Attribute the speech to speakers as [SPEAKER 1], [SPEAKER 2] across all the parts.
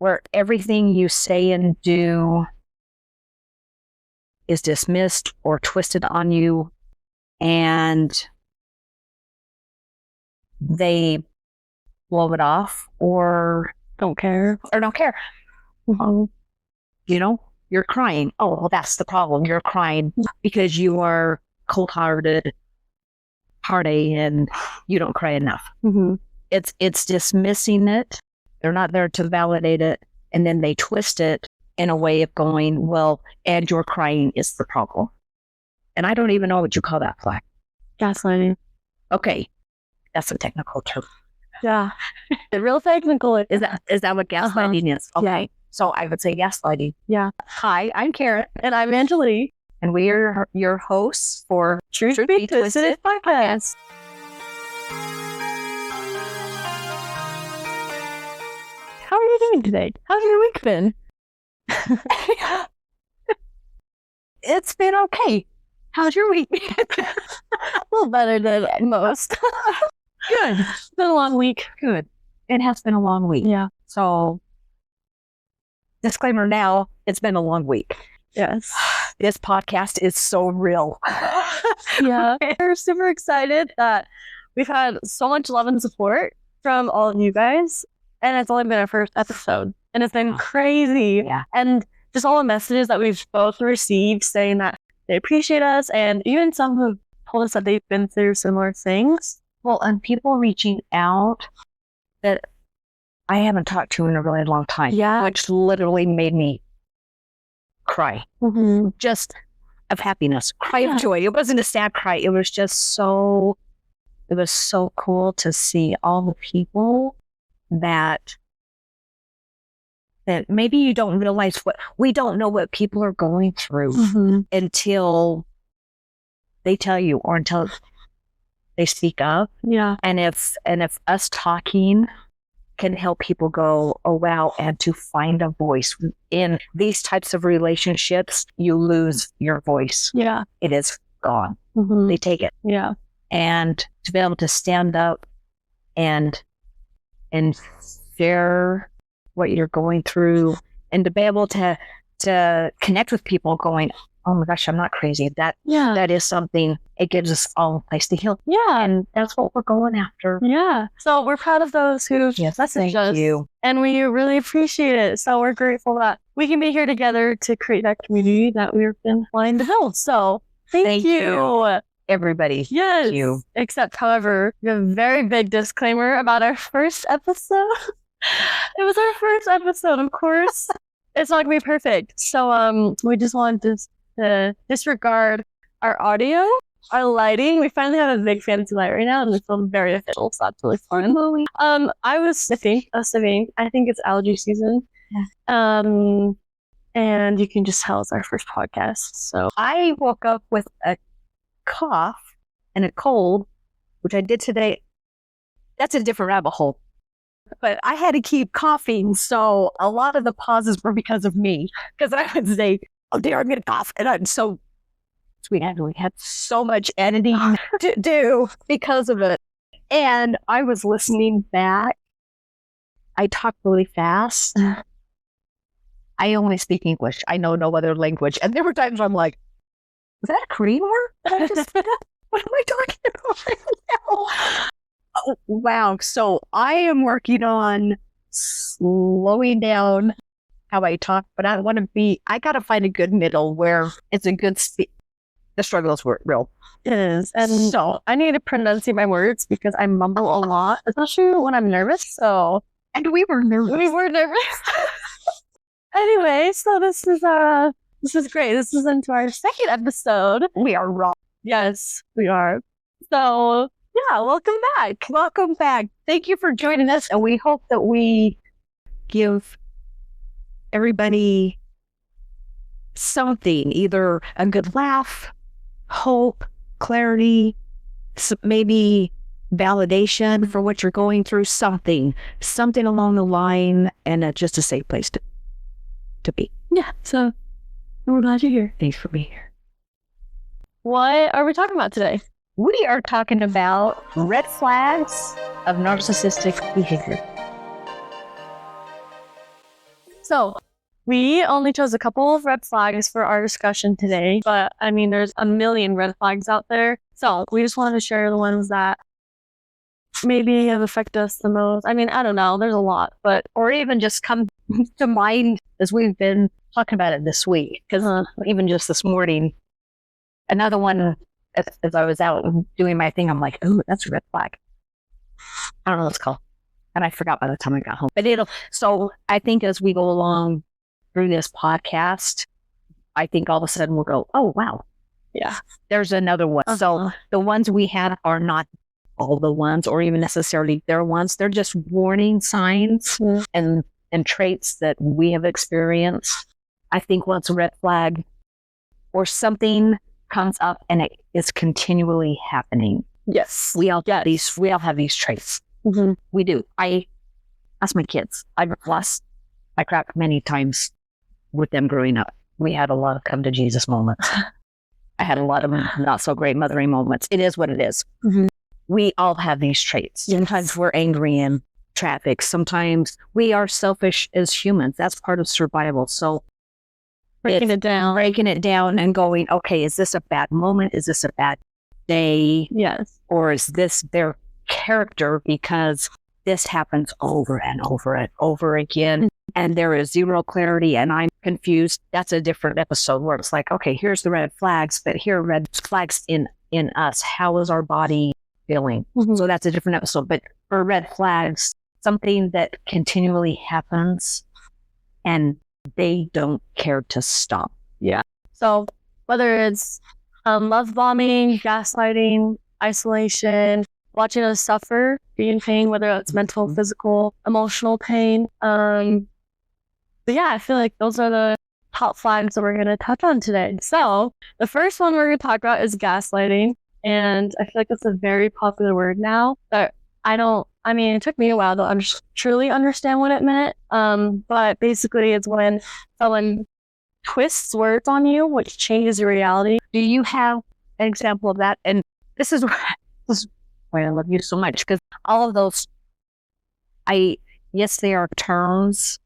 [SPEAKER 1] where everything you say and do is dismissed or twisted on you, and they blow it off or
[SPEAKER 2] don't care.
[SPEAKER 1] Mm-hmm. You know, you're crying. Oh, well, that's the problem. You're crying because you are cold-hearted, heartache, and you don't cry enough.
[SPEAKER 2] Mm-hmm.
[SPEAKER 1] It's dismissing it. They're not there to validate it, and then they twist it in a way of going, well, and your crying is the problem. And I don't even know what you call that, Flack.
[SPEAKER 2] Gaslighting.
[SPEAKER 1] Okay, that's a technical term.
[SPEAKER 2] Yeah, real technical.
[SPEAKER 1] Is that what gaslighting is? Okay.
[SPEAKER 2] Yeah.
[SPEAKER 1] So I would say gaslighting.
[SPEAKER 2] Yeah.
[SPEAKER 1] Hi, I'm Karen.
[SPEAKER 2] And I'm Angelique.
[SPEAKER 1] And we are your hosts for
[SPEAKER 2] Truth Be Twisted Podcast. How are you doing today? How's your week been?
[SPEAKER 1] It's been okay. How's your week?
[SPEAKER 2] A little better than most.
[SPEAKER 1] Good.
[SPEAKER 2] It's been a long week.
[SPEAKER 1] Good. It has been a long week.
[SPEAKER 2] Yeah.
[SPEAKER 1] So, disclaimer now, it's been a long week.
[SPEAKER 2] Yes.
[SPEAKER 1] This podcast is so real.
[SPEAKER 2] Yeah. We're super excited that we've had so much love and support from all of you guys. And it's only been our first episode. And it's been crazy.
[SPEAKER 1] Yeah.
[SPEAKER 2] And just all the messages that we've both received saying that they appreciate us. And even some who told us that they've been through similar things.
[SPEAKER 1] Well, and people reaching out that I haven't talked to in a really long time.
[SPEAKER 2] Yeah.
[SPEAKER 1] Which literally made me cry.
[SPEAKER 2] Mm-hmm.
[SPEAKER 1] Just of happiness. Cry of joy. It wasn't a sad cry. It was just so, it was so cool to see all the people that maybe you don't realize we don't know what people are going through until they tell you or until they speak up.
[SPEAKER 2] Yeah.
[SPEAKER 1] And if us talking can help people go, oh wow, and to find a voice in these types of relationships, you lose your voice.
[SPEAKER 2] Yeah.
[SPEAKER 1] It is gone.
[SPEAKER 2] Mm-hmm.
[SPEAKER 1] They take it.
[SPEAKER 2] Yeah.
[SPEAKER 1] And to be able to stand up and share what you're going through, and to be able to connect with people going, oh my gosh, I'm not crazy. That is something. It gives us all a place to heal.
[SPEAKER 2] Yeah.
[SPEAKER 1] And that's what we're going after.
[SPEAKER 2] Yeah. So we're proud of those who messaged us.
[SPEAKER 1] You.
[SPEAKER 2] And we really appreciate it. So we're grateful that we can be here together to create that community that we've been wanting to build. So thank you.
[SPEAKER 1] Everybody.
[SPEAKER 2] Yes.
[SPEAKER 1] Thank you.
[SPEAKER 2] Except, however, we have a very big disclaimer about our first episode. It was our first episode, of course. It's not going to be perfect. So we just wanted to disregard our audio, our lighting. We finally have a big fancy light right now, and it's very official, so that's really fun. I was sniffing. I think it's allergy season. Yeah. And you can just tell it's our first podcast. So
[SPEAKER 1] I woke up with a cough and a cold, which I did today. That's a different rabbit hole. But I had to keep coughing, so a lot of the pauses were because of me. Because I would say, oh dear, I'm going to cough. And I'm so sweet. We had so much editing to do because of it. And I was listening back. I talk really fast. I only speak English. I know no other language. And there were times where I'm like, is that a Korean word? What am I talking about right now? Oh, wow. So I am working on slowing down how I talk, but I got to find a good middle where it's a good speed. The struggle is real.
[SPEAKER 2] It is. And so I need to pronunciate my words because I mumble a lot, especially when I'm nervous.
[SPEAKER 1] And we were nervous.
[SPEAKER 2] Anyway, so this is great. This is into our second episode.
[SPEAKER 1] We are wrong.
[SPEAKER 2] Yes, we are. So yeah, welcome back.
[SPEAKER 1] Welcome back. Thank you for joining us. And we hope that we give everybody something, either a good laugh, hope, clarity, maybe validation for what you're going through, something along the line, and just a safe place to be.
[SPEAKER 2] Yeah, so we're glad you're here.
[SPEAKER 1] Thanks for being here.
[SPEAKER 2] What are we talking about today?
[SPEAKER 1] We are talking about red flags of narcissistic behavior.
[SPEAKER 2] So we only chose a couple of red flags for our discussion today, but I mean, there's a million red flags out there. So we just wanted to share the ones that maybe have affected us the most. I mean, I don't know. There's a lot, but
[SPEAKER 1] or even just come to mind as we've been talking about it this week. Because even just this morning, another one, as I was out doing my thing, I'm like, oh, that's a red flag. I don't know what it's called. And I forgot by the time I got home. But so I think as we go along through this podcast, I think all of a sudden we'll go, oh, wow.
[SPEAKER 2] Yeah.
[SPEAKER 1] There's another one. So the ones we have are not all the ones, or even necessarily their ones. They're just warning signs and traits that we have experienced. I think once a red flag or something comes up and it is continually happening.
[SPEAKER 2] Yes.
[SPEAKER 1] We all have these traits.
[SPEAKER 2] Mm-hmm.
[SPEAKER 1] We do. That's my kids. I've lost my crap many times with them growing up. We had a lot of come to Jesus moments. I had a lot of not so great mothering moments. It is what it is.
[SPEAKER 2] Mm-hmm.
[SPEAKER 1] We all have these traits.
[SPEAKER 2] Yes.
[SPEAKER 1] Sometimes we're angry in traffic. Sometimes we are selfish as humans. That's part of survival. So
[SPEAKER 2] breaking it
[SPEAKER 1] down and going, okay, is this a bad moment? Is this a bad day?
[SPEAKER 2] Yes.
[SPEAKER 1] Or is this their character, because this happens over and over and over again and there is zero clarity and I'm confused? That's a different episode where it's like, okay, here's the red flags, but here are red flags in us. How is our body feeling?
[SPEAKER 2] Mm-hmm.
[SPEAKER 1] So that's a different episode. But for red flags, something that continually happens and they don't care to stop.
[SPEAKER 2] Yeah. So whether it's love bombing, gaslighting, isolation, watching us suffer, be in pain, whether it's mental, physical, emotional pain. But yeah, I feel like those are the top flags that we're going to touch on today. So the first one we're going to talk about is gaslighting. And I feel like it's a very popular word now that it took me a while to truly understand what it meant. But basically it's when someone twists words on you, which changes your reality.
[SPEAKER 1] Do you have an example of that? And this is why I love you so much, because all of those, yes, they are terms,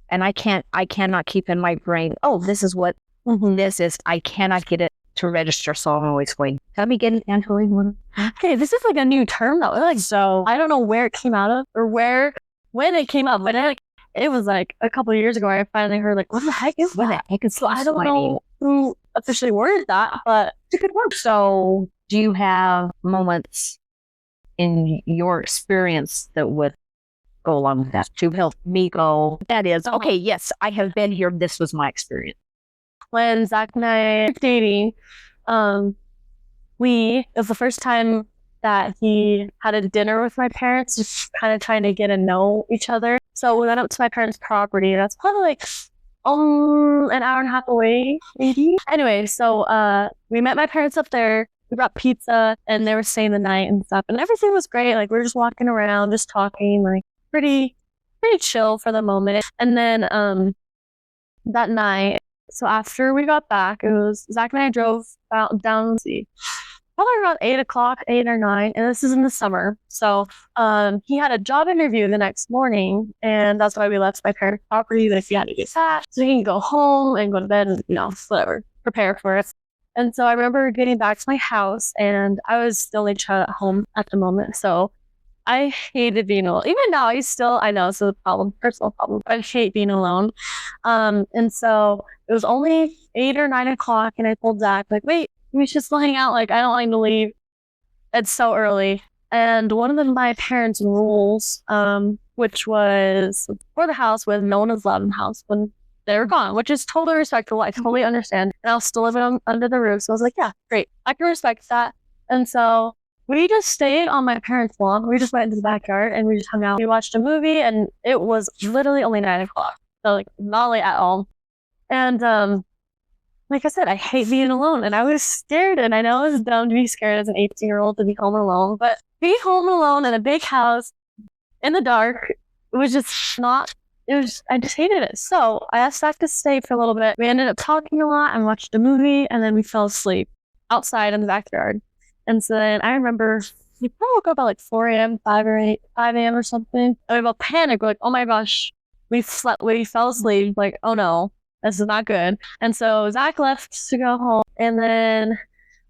[SPEAKER 1] and I cannot keep in my brain, oh, this is what this is. I cannot get it to register, so I'm always going, let me get it, Angela.
[SPEAKER 2] Okay, this is like a new term though. Like, so I don't know where it came out of or when it came up, but it was like a couple of years ago I finally heard like, what the heck is that? So I don't know who officially worded that, but
[SPEAKER 1] it's a good word. So do you have moments in your experience that would go along with that to help me go, that is, okay, yes, I have been here. This was my experience.
[SPEAKER 2] When Zach and I were dating, it was the first time that he had a dinner with my parents, just kind of trying to get to know each other. So we went up to my parents' property. That's probably like an hour and a half away, maybe. Anyway, so we met my parents up there. We brought pizza and they were staying the night and stuff. And everything was great. Like we were just walking around, just talking, like pretty chill for the moment. And then that night, so after we got back, it was Zach and I drove down probably around 8 or 9, and this is in the summer. So he had a job interview the next morning, and that's why we left my parents' property, that if he had to get that, so he can go home and go to bed and, whatever, prepare for it. And so I remember getting back to my house, and I was the only child at home at the moment, so I hated being alone. Even now, I know it's a problem, personal problem, but I hate being alone. And so it was only 8 or 9 o'clock, and I told Zach, like, wait, we should still hang out. Like, I don't like to leave. It's so early. And one of my parents' rules, which was for the house, was no one was allowed in the house when they were gone, which is totally respectable. I totally understand. And I was still living under the roof. So I was like, yeah, great. I can respect that. And so we just stayed on my parents' lawn. We just went into the backyard and we just hung out. We watched a movie, and it was literally only 9 o'clock. So like not late at all. And like I said, I hate being alone, and I was scared. And I know it's dumb to be scared as an 18-year-old to be home alone, but being home alone in a big house in the dark, it was just not. I just hated it. So I asked Zach to stay for a little bit. We ended up talking a lot and watched a movie, and then we fell asleep outside in the backyard. And so then I remember we probably woke up at like 4 a.m., 5 a.m. or something. And we both panicked. We're like, oh my gosh, we fell asleep, like, oh no, this is not good. And so Zach left to go home, and then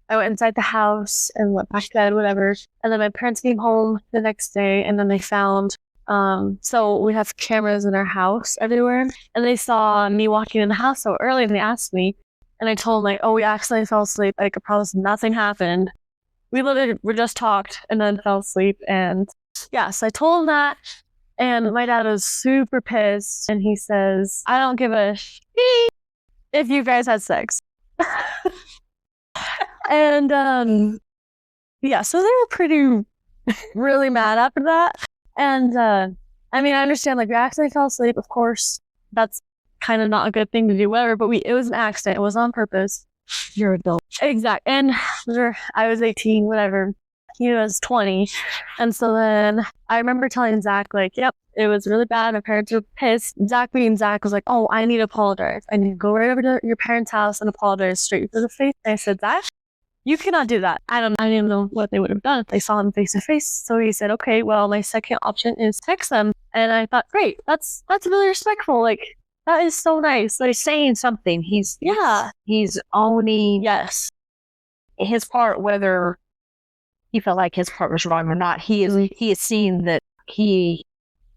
[SPEAKER 2] I went inside the house and went back to bed, whatever. And then my parents came home the next day, and then they found, so we have cameras in our house everywhere, and they saw me walking in the house so early, and they asked me, and I told them, like, oh, we accidentally fell asleep. I could promise nothing happened. We just talked and then fell asleep. And yeah, so I told him that. And my dad was super pissed. And he says, I don't give a shit if you guys had sex. And yeah, so they were pretty, really mad after that. And I mean, I understand, like, we accidentally fell asleep. Of course, that's kind of not a good thing to do, whatever. But it was an accident. It was on purpose.
[SPEAKER 1] You're adult.
[SPEAKER 2] Exactly. And I was 18, whatever. He was 20. And so then I remember telling Zach, like, yep, it was really bad. My parents were pissed. Zach being Zach was like, oh, I need to apologize. I need to go right over to your parents' house and apologize straight to the face. And I said, Zach, you cannot do that. I didn't even know what they would have done if they saw him face to face. So he said, okay, well, my second option is text them. And I thought, great, that's really respectful. Like, that is so nice. Like,
[SPEAKER 1] He's saying something. He's owning his part, whether he felt like his part was wrong or not. He is seeing that he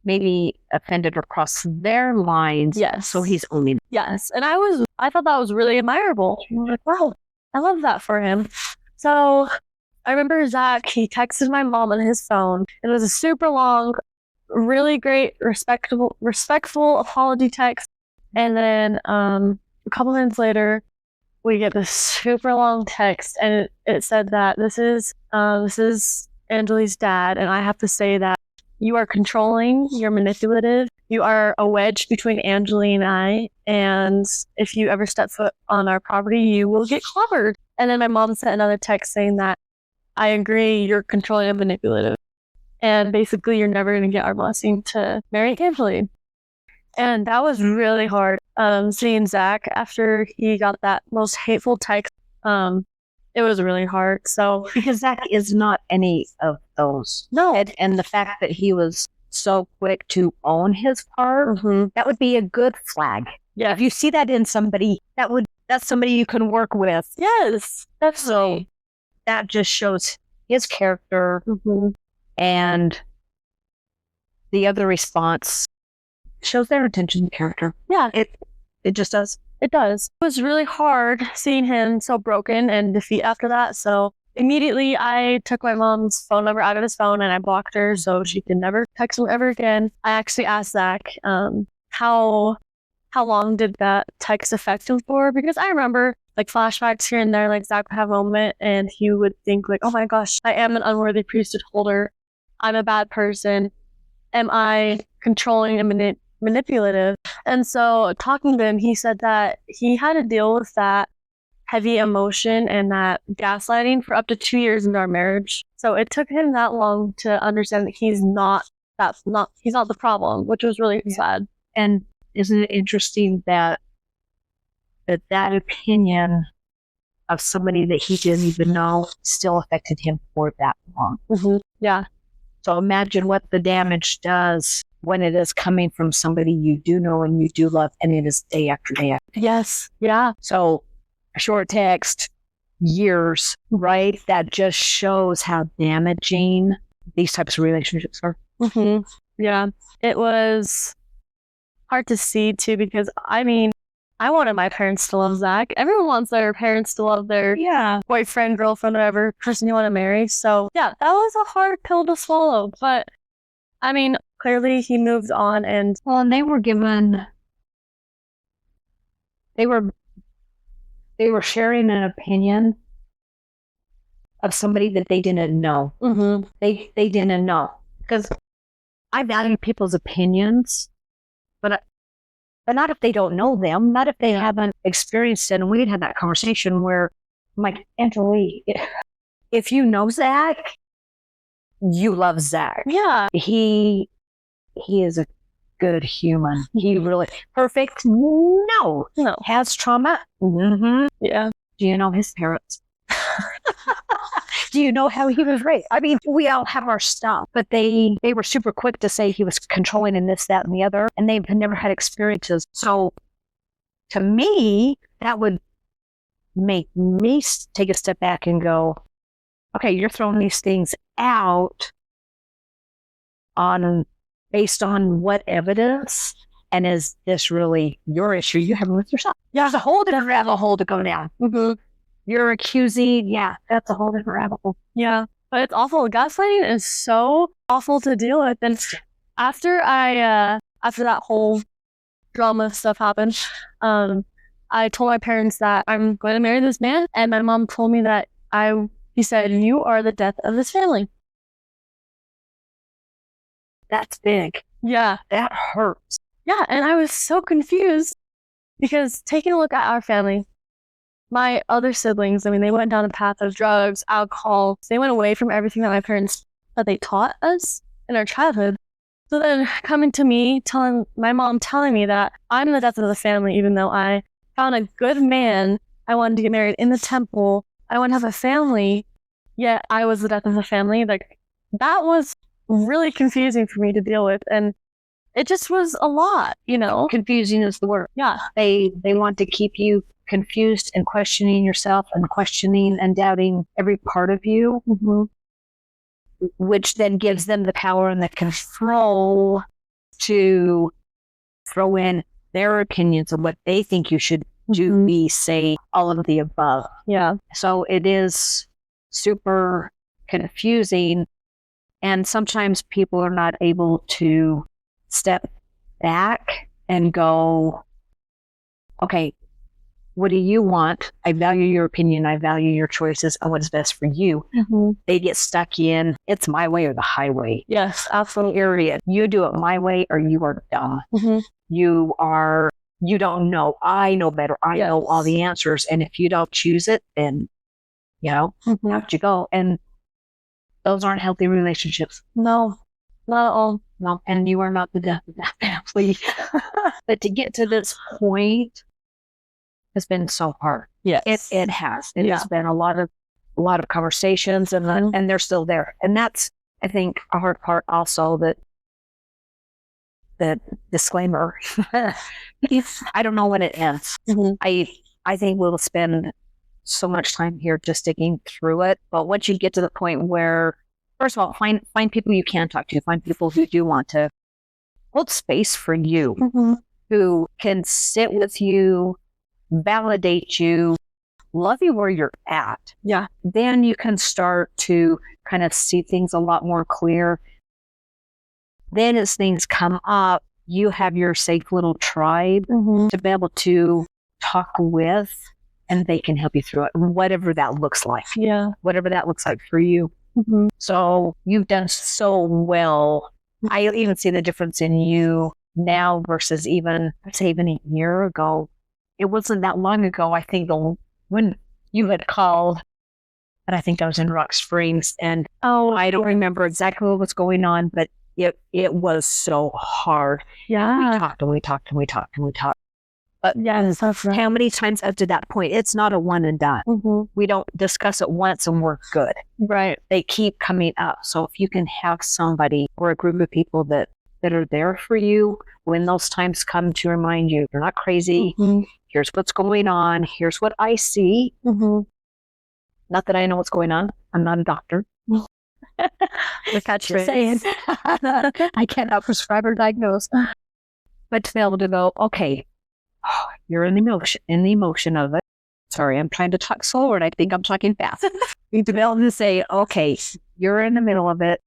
[SPEAKER 1] maybe offended or crossed their lines.
[SPEAKER 2] Yes.
[SPEAKER 1] So he's owning it.
[SPEAKER 2] Yes. And I thought that was really admirable. I was like, wow, I love that for him. So I remember Zach, he texted my mom on his phone. It was a super long, really great, respectful apology text. And then a couple minutes later, we get this super long text, and it said that this is Angeli's dad, and I have to say that you are controlling, you're manipulative, you are a wedge between Angeli and I, and if you ever step foot on our property, you will get clobbered. And then my mom sent another text saying that I agree, you're controlling and manipulative, and basically you're never going to get our blessing to marry Angeli. And that was really hard. Seeing Zach after he got that most hateful text, it was really hard. So
[SPEAKER 1] Because Zach is not any of those.
[SPEAKER 2] no,
[SPEAKER 1] And the fact that he was so quick to own his part, that would be a good flag.
[SPEAKER 2] yeah,
[SPEAKER 1] If you see that in somebody, that's somebody you can work with.
[SPEAKER 2] yes, definitely.
[SPEAKER 1] That just shows his character, and the other response shows their attention to character.
[SPEAKER 2] Yeah,
[SPEAKER 1] It just does.
[SPEAKER 2] it does. It was really hard seeing him so broken and defeat after that. So immediately I took my mom's phone number out of his phone and I blocked her so she could never text him ever again. I actually asked Zach, how long did that text affect him for? Because I remember, like, flashbacks here and there, like, Zach would have a moment and he would think, like, oh my gosh, I am an unworthy priesthood holder. I'm a bad person. Am I controlling and manipulative? And so talking to him, he said that he had to deal with that heavy emotion and that gaslighting for up to 2 years into our marriage. So it took him that long to understand that he's not the problem, which was really sad.
[SPEAKER 1] And isn't it interesting that opinion of somebody that he didn't even know still affected him for that long?
[SPEAKER 2] Yeah.
[SPEAKER 1] So imagine what the damage does when it is coming from somebody you do know and you do love, and it is day after day after day.
[SPEAKER 2] Yes. Yeah.
[SPEAKER 1] So a short text, years, right? That just shows how damaging these types of relationships are.
[SPEAKER 2] Yeah. It was hard to see too, because I mean, I wanted my parents to love Zach. Everyone wants their parents to love their boyfriend, girlfriend, whatever person you want to marry. So yeah, that was a hard pill to swallow. But I mean, clearly he moved on, and
[SPEAKER 1] they were given, they were sharing an opinion of somebody that they didn't know. They didn't know, because I value people's opinions, but not if they don't know them, not if they haven't experienced it. And we'd had that conversation where I'm like, Angelique, if you know Zach, you love Zach.
[SPEAKER 2] Yeah.
[SPEAKER 1] He is a good human. He really perfect. No. Has trauma.
[SPEAKER 2] Yeah.
[SPEAKER 1] Do you know his parents? Do you know how he was raised? I mean, we all have our stuff, but they were super quick to say he was controlling and this, that, and the other, and they've never had experiences. So to me, that would make me take a step back and go, okay, you're throwing these things out based on what evidence? And is this really your issue you have with yourself? Yeah, there's a whole different rabbit hole to go down.
[SPEAKER 2] Mm-hmm.
[SPEAKER 1] You're accusing, yeah, that's a whole different rabbit hole.
[SPEAKER 2] Yeah, but it's awful. Gaslighting is so awful to deal with. And after that whole drama stuff happened, I told my parents that I'm going to marry this man, and my mom told me that he said, "You are the death of this family."
[SPEAKER 1] That's big.
[SPEAKER 2] Yeah,
[SPEAKER 1] that hurts.
[SPEAKER 2] Yeah, and I was so confused because taking a look at our family, my other siblings, I mean, they went down a path of drugs, alcohol. They went away from everything that they taught us in our childhood. So then coming to me, my mom telling me that I'm the death of the family, even though I found a good man, I wanted to get married in the temple, I want to have a family, yet I was the death of the family. Like, that was really confusing for me to deal with, and it just was a lot, you know.
[SPEAKER 1] Confusing is the word.
[SPEAKER 2] Yeah.
[SPEAKER 1] They want to keep you confused and questioning yourself and questioning and doubting every part of you, which then gives them the power and the control to throw in their opinions of what they think you should do, be, say, all of the above.
[SPEAKER 2] Yeah.
[SPEAKER 1] So it is super confusing, and sometimes people are not able to step back and go, okay, what do you want? I value your opinion. I value your choices on what is best for you. They get stuck in, it's my way or the highway.
[SPEAKER 2] Yes, absolutely.
[SPEAKER 1] Area. You do it my way or you are dumb. You don't know. I know better. I know all the answers. And if you don't choose it, then, out you go. And those aren't healthy relationships.
[SPEAKER 2] No, not at all.
[SPEAKER 1] No, and you are not the death of that family. But to get to this point has been so hard.
[SPEAKER 2] Yes,
[SPEAKER 1] it has. It has been a lot of conversations, and they're still there. And that's, I think, a hard part. Also, that the disclaimer. I don't know when it ends. I think we'll spend so much time here just digging through it. But once you get to the point where, first of all, find people you can talk to, find people who do want to hold space for you, who can sit with you, validate you, love you where you're at.
[SPEAKER 2] Yeah.
[SPEAKER 1] Then you can start to kind of see things a lot more clear. Then as things come up, you have your safe little tribe to be able to talk with, and they can help you through it, whatever that looks like.
[SPEAKER 2] Yeah.
[SPEAKER 1] Whatever that looks like for you. So you've done so well. I even see the difference in you now versus even a year ago. It wasn't that long ago, I think, when you had called, and I think I was in Rock Springs, and I don't remember exactly what was going on, but it was so hard.
[SPEAKER 2] Yeah.
[SPEAKER 1] We talked. But
[SPEAKER 2] that's right.
[SPEAKER 1] How many times up to that point? It's not a one and done. We don't discuss it once and we're good.
[SPEAKER 2] Right.
[SPEAKER 1] They keep coming up. So if you can have somebody or a group of people that are there for you when those times come to remind you, you're not crazy. Here's what's going on. Here's what I see. Not that I know what's going on. I'm not a doctor.
[SPEAKER 2] The catchphrase.
[SPEAKER 1] Saying. I cannot prescribe or diagnose. But to be able to go, okay, you're in the emotion of it. Sorry, I'm trying to talk slower and I think I'm talking fast. You need to be able to say, okay, you're in the middle of it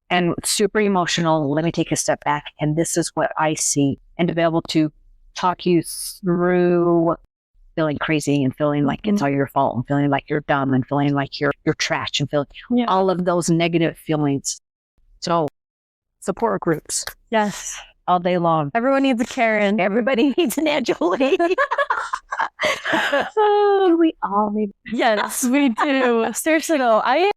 [SPEAKER 1] and super emotional. Let me take a step back, and this is what I see. And to be able to talk you through feeling crazy and feeling like it's all your fault and feeling like you're dumb and feeling like you're trash and feeling all of those negative feelings. So support groups.
[SPEAKER 2] Yes.
[SPEAKER 1] All day long.
[SPEAKER 2] Everyone needs a Karen.
[SPEAKER 1] Everybody needs an Angeline. We all need.
[SPEAKER 2] Yes, we do. Seriously though, I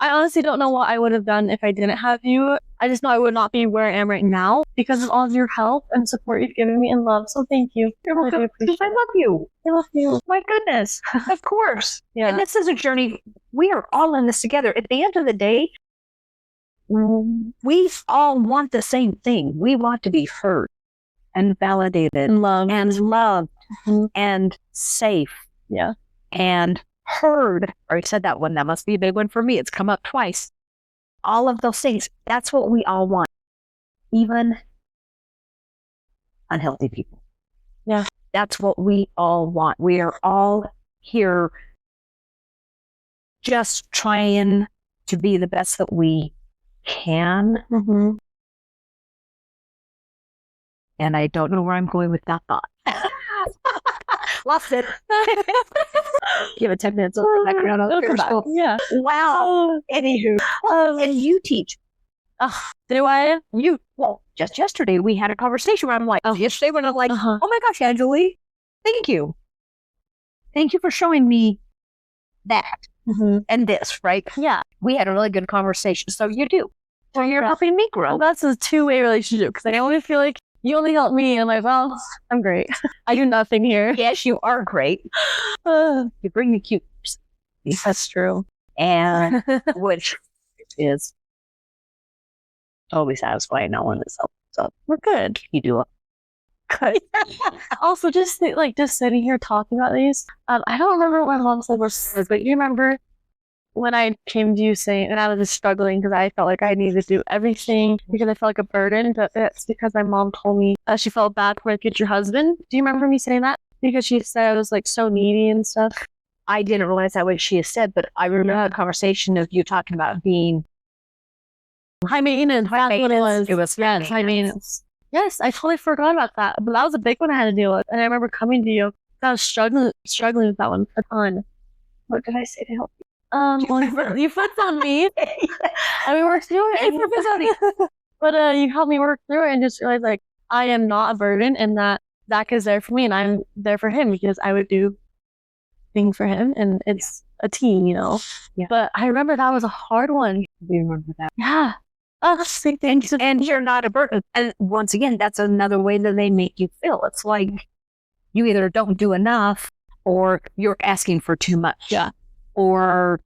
[SPEAKER 2] I honestly don't know what I would have done if I didn't have you. I just know I would not be where I am right now because of all of your help and support you've given me and love. So thank you.
[SPEAKER 1] You're welcome. I love you.
[SPEAKER 2] I love you.
[SPEAKER 1] My goodness. Of course.
[SPEAKER 2] Yeah.
[SPEAKER 1] And this is a journey. We are all in this together. At the end of the day, we all want the same thing. We want to be heard and validated
[SPEAKER 2] And love.
[SPEAKER 1] and loved and safe.
[SPEAKER 2] Yeah.
[SPEAKER 1] And heard. I already said that one. That must be a big one for me. It's come up twice. All of those things. That's what we all want. Even unhealthy people.
[SPEAKER 2] Yeah.
[SPEAKER 1] That's what we all want. We are all here just trying to be the best that we can. And I don't know where I'm going with that thought. Lost it. Give it 10 minutes. I'll come back around on the
[SPEAKER 2] Yeah.
[SPEAKER 1] Wow. Anywho. And you teach.
[SPEAKER 2] Do I?
[SPEAKER 1] Well, just yesterday we had a conversation where I'm like, yesterday when I'm like, oh my gosh, Angeli, thank you. Thank you for showing me that and this, right?
[SPEAKER 2] Yeah.
[SPEAKER 1] We had a really good conversation. So you do. So you're helping me grow.
[SPEAKER 2] Well, that's a two-way relationship because I only feel like you only help me and I'm like, well, I'm great. I do nothing here.
[SPEAKER 1] Yes, you are great. You bring the cute.
[SPEAKER 2] That's true.
[SPEAKER 1] And which is totally satisfying. No one is helping. So
[SPEAKER 2] we're good.
[SPEAKER 1] You do it.
[SPEAKER 2] Good. Also, just sitting here talking about these. I don't remember what my mom said was, but you remember when I came to you saying, and I was just struggling because I felt like I needed to do everything because I felt like a burden, but it's because my mom told me she felt bad for my future husband. Do you remember me saying that? Because she said I was like so needy and stuff.
[SPEAKER 1] I didn't realize that what she had said, but I remember the conversation of you talking about being
[SPEAKER 2] high maintenance. That's what it was.
[SPEAKER 1] It was
[SPEAKER 2] high maintenance. Yes, I totally forgot about that. But that was a big one I had to deal with. And I remember coming to you. I was struggling with that one a ton.
[SPEAKER 1] What did I say to help you?
[SPEAKER 2] Well, you flipped on me. And we worked through it. But you helped me work through it and just realized like I am not a burden and that Zach is there for me and I'm there for him because I would do things for him and it's a team, you know.
[SPEAKER 1] Yeah.
[SPEAKER 2] But I remember that was a hard one.
[SPEAKER 1] We remember that.
[SPEAKER 2] Yeah.
[SPEAKER 1] And you're not a burden. And once again, that's another way that they make you feel. It's like you either don't do enough or you're asking for too much.
[SPEAKER 2] Yeah.
[SPEAKER 1] Or,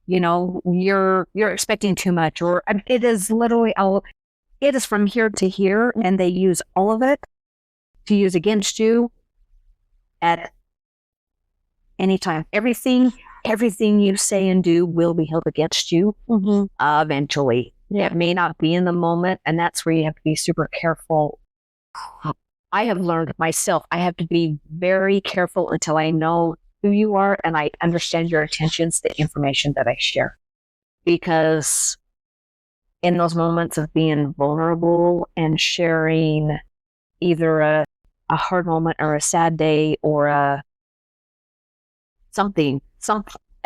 [SPEAKER 1] you know, you're expecting too much. Or it is literally it is from here to here, and they use all of it to use against you at any time. Everything you say and do will be held against you eventually.
[SPEAKER 2] Yeah.
[SPEAKER 1] It may not be in the moment, and that's where you have to be super careful. I have learned myself, I have to be very careful until I know who you are and I understand your intentions, the information that I share. Because in those moments of being vulnerable and sharing either a hard moment or a sad day or something,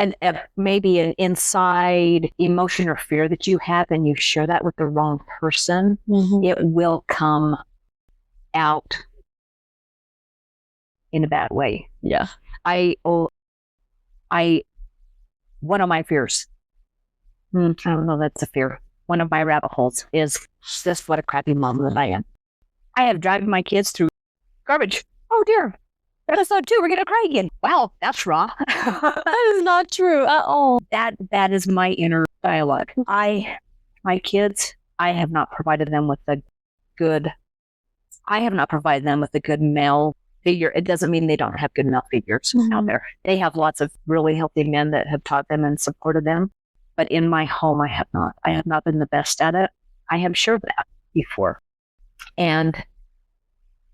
[SPEAKER 1] and maybe an inside emotion or fear that you have and you share that with the wrong person, it will come out in a bad way.
[SPEAKER 2] Yeah.
[SPEAKER 1] One of my fears, I don't know, that's a fear. One of my rabbit holes is just what a crappy mom that I am. I have driving my kids through garbage. Oh dear. Episode 2, we're going to cry again. Wow, that's raw.
[SPEAKER 2] That is not true at all.
[SPEAKER 1] That is my inner dialogue. My kids, I have not provided them with a good male figure. It doesn't mean they don't have good male figures out there. They have lots of really healthy men that have taught them and supported them. But in my home, I have not. I have not been the best at it. I have shared that before. And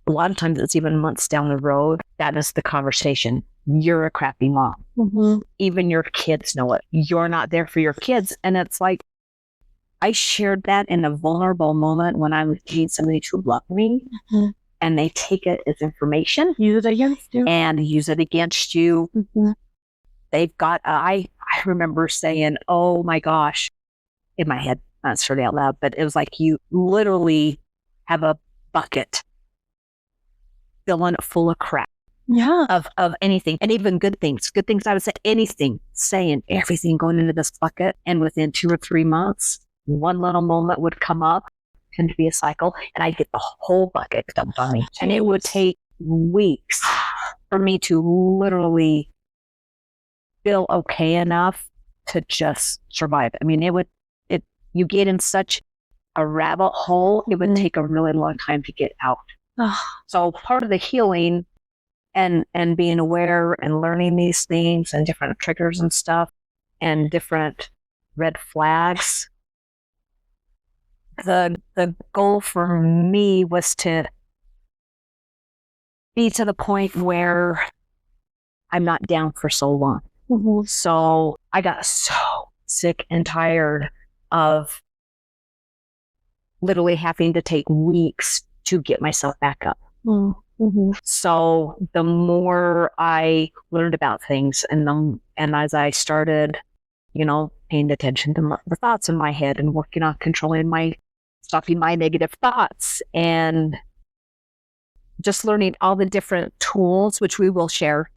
[SPEAKER 1] a lot of times it's even months down the road. That is the conversation. You're a crappy mom. Even your kids know it. You're not there for your kids. And it's like, I shared that in a vulnerable moment when I need somebody to love me. And they take it as information.
[SPEAKER 2] Use it against you.
[SPEAKER 1] And use it against you. They've got, I remember saying, oh my gosh, in my head, not necessarily out loud, but it was like you literally have a bucket filling it full of crap.
[SPEAKER 2] Yeah.
[SPEAKER 1] of anything, and even good things. Good things, I would say anything, saying everything going into this bucket. And within 2 or 3 months, one little moment would come up, tend to be a cycle, and I'd get the whole bucket dumped on me. And it would take weeks for me to literally feel okay enough to just survive. I mean, you get in such a rabbit hole, it would take a really long time to get out. So part of the healing and being aware and learning these things and different triggers and stuff and different red flags, the goal for me was to be to the point where I'm not down for so long. Mm-hmm. So I got so sick and tired of literally having to take weeks to get myself back up. Mm-hmm. So the more I learned about things and as I started, paying attention to the thoughts in my head and working on stopping my negative thoughts and just learning all the different tools, which we will share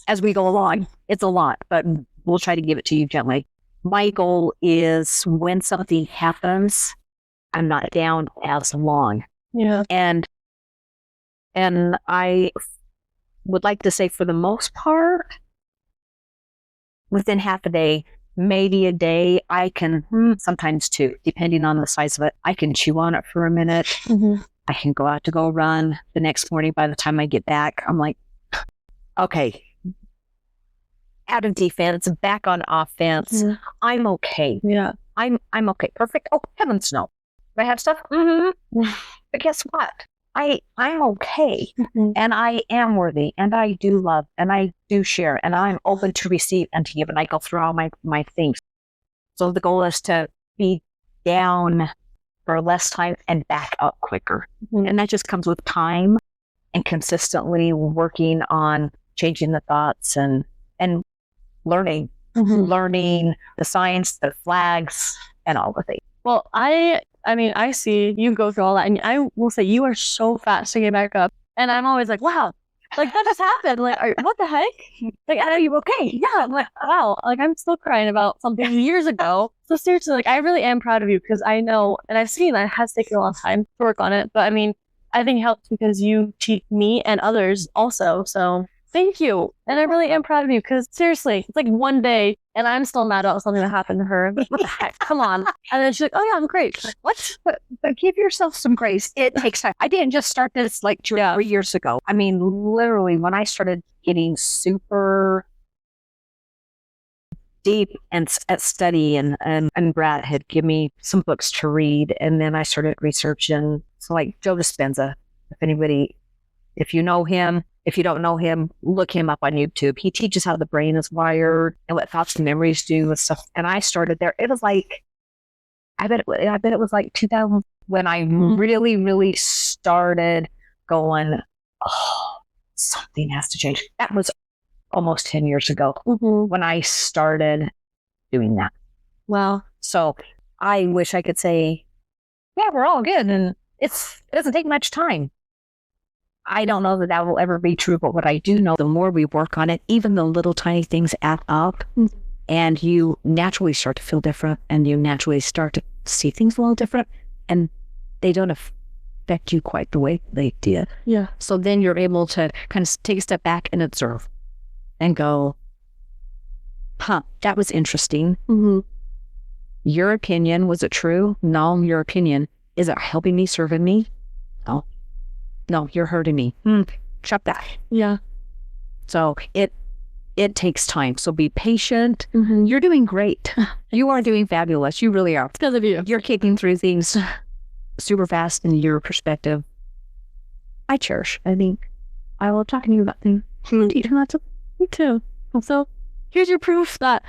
[SPEAKER 1] as we go along. It's a lot, but we'll try to give it to you gently. My goal is when something happens, I'm not down as long.
[SPEAKER 2] Yeah.
[SPEAKER 1] And I would like to say for the most part, within half a day, maybe a day, I can, sometimes 2, depending on the size of it, I can chew on it for a minute. Mm-hmm. I can go out to go run. The next morning, by the time I get back, I'm like, okay, out of defense, back on offense. Mm-hmm. I'm okay.
[SPEAKER 2] Yeah.
[SPEAKER 1] I'm okay. Perfect. Oh, heavens no. Do I have stuff? Mm-hmm. But guess what? I'm okay. Mm-hmm. And I am worthy. And I do love. And I do share. And I'm open to receive and to give. And I go through all my things. So the goal is to be down for less time and back up quicker. Mm-hmm. And that just comes with time and consistently working on changing the thoughts and learning. Mm-hmm. Learning the science, the flags, and all the things.
[SPEAKER 2] Well, I mean, I see you go through all that, and I will say you are so fast to get back up. And I'm always like, wow, like that just happened. Like, what the heck? Like, are you okay? Yeah. I'm like, wow. Like, I'm still crying about something years ago. So seriously, like, I really am proud of you because I know, and I've seen that it has taken a long time to work on it. But I mean, I think it helps because you teach me and others also. So thank you. And I really am proud of you because seriously, it's like one day and I'm still mad about something that happened to her. What the heck? Come on. And then she's like, oh yeah, I'm great. Like, what?
[SPEAKER 1] But give yourself some grace. It takes time. I didn't just start this like 2 or 3 years ago. I mean, literally when I started getting super deep and at study and Brad had given me some books to read. And then I started researching. So like Joe Dispenza, if you know him, if you don't know him, look him up on YouTube. He teaches how the brain is wired and what thoughts and memories do and stuff. And I started there. It was like, I bet it was like 2000 when I really, really started going, oh, something has to change. That was almost 10 years ago when I started doing that.
[SPEAKER 2] Wow.
[SPEAKER 1] So I wish I could say, yeah, we're all good. And it doesn't take much time. I don't know that will ever be true, but what I do know, the more we work on it, even the little tiny things add up, and you naturally start to feel different, and you naturally start to see things a little different, and they don't affect you quite the way they did.
[SPEAKER 2] Yeah.
[SPEAKER 1] So then you're able to kind of take a step back and observe and go, that was interesting. Mm-hmm. Your opinion, was it true? No, your opinion. Is it helping me, serving me? No, you're hurting me. Shut that.
[SPEAKER 2] Yeah.
[SPEAKER 1] So it takes time. So be patient. Mm-hmm. You're doing great. You are doing fabulous. You really are.
[SPEAKER 2] Because of you.
[SPEAKER 1] You're kicking through things super fast in your perspective. I cherish. I think I love talking to you about things.
[SPEAKER 2] Me too. So here's your proof that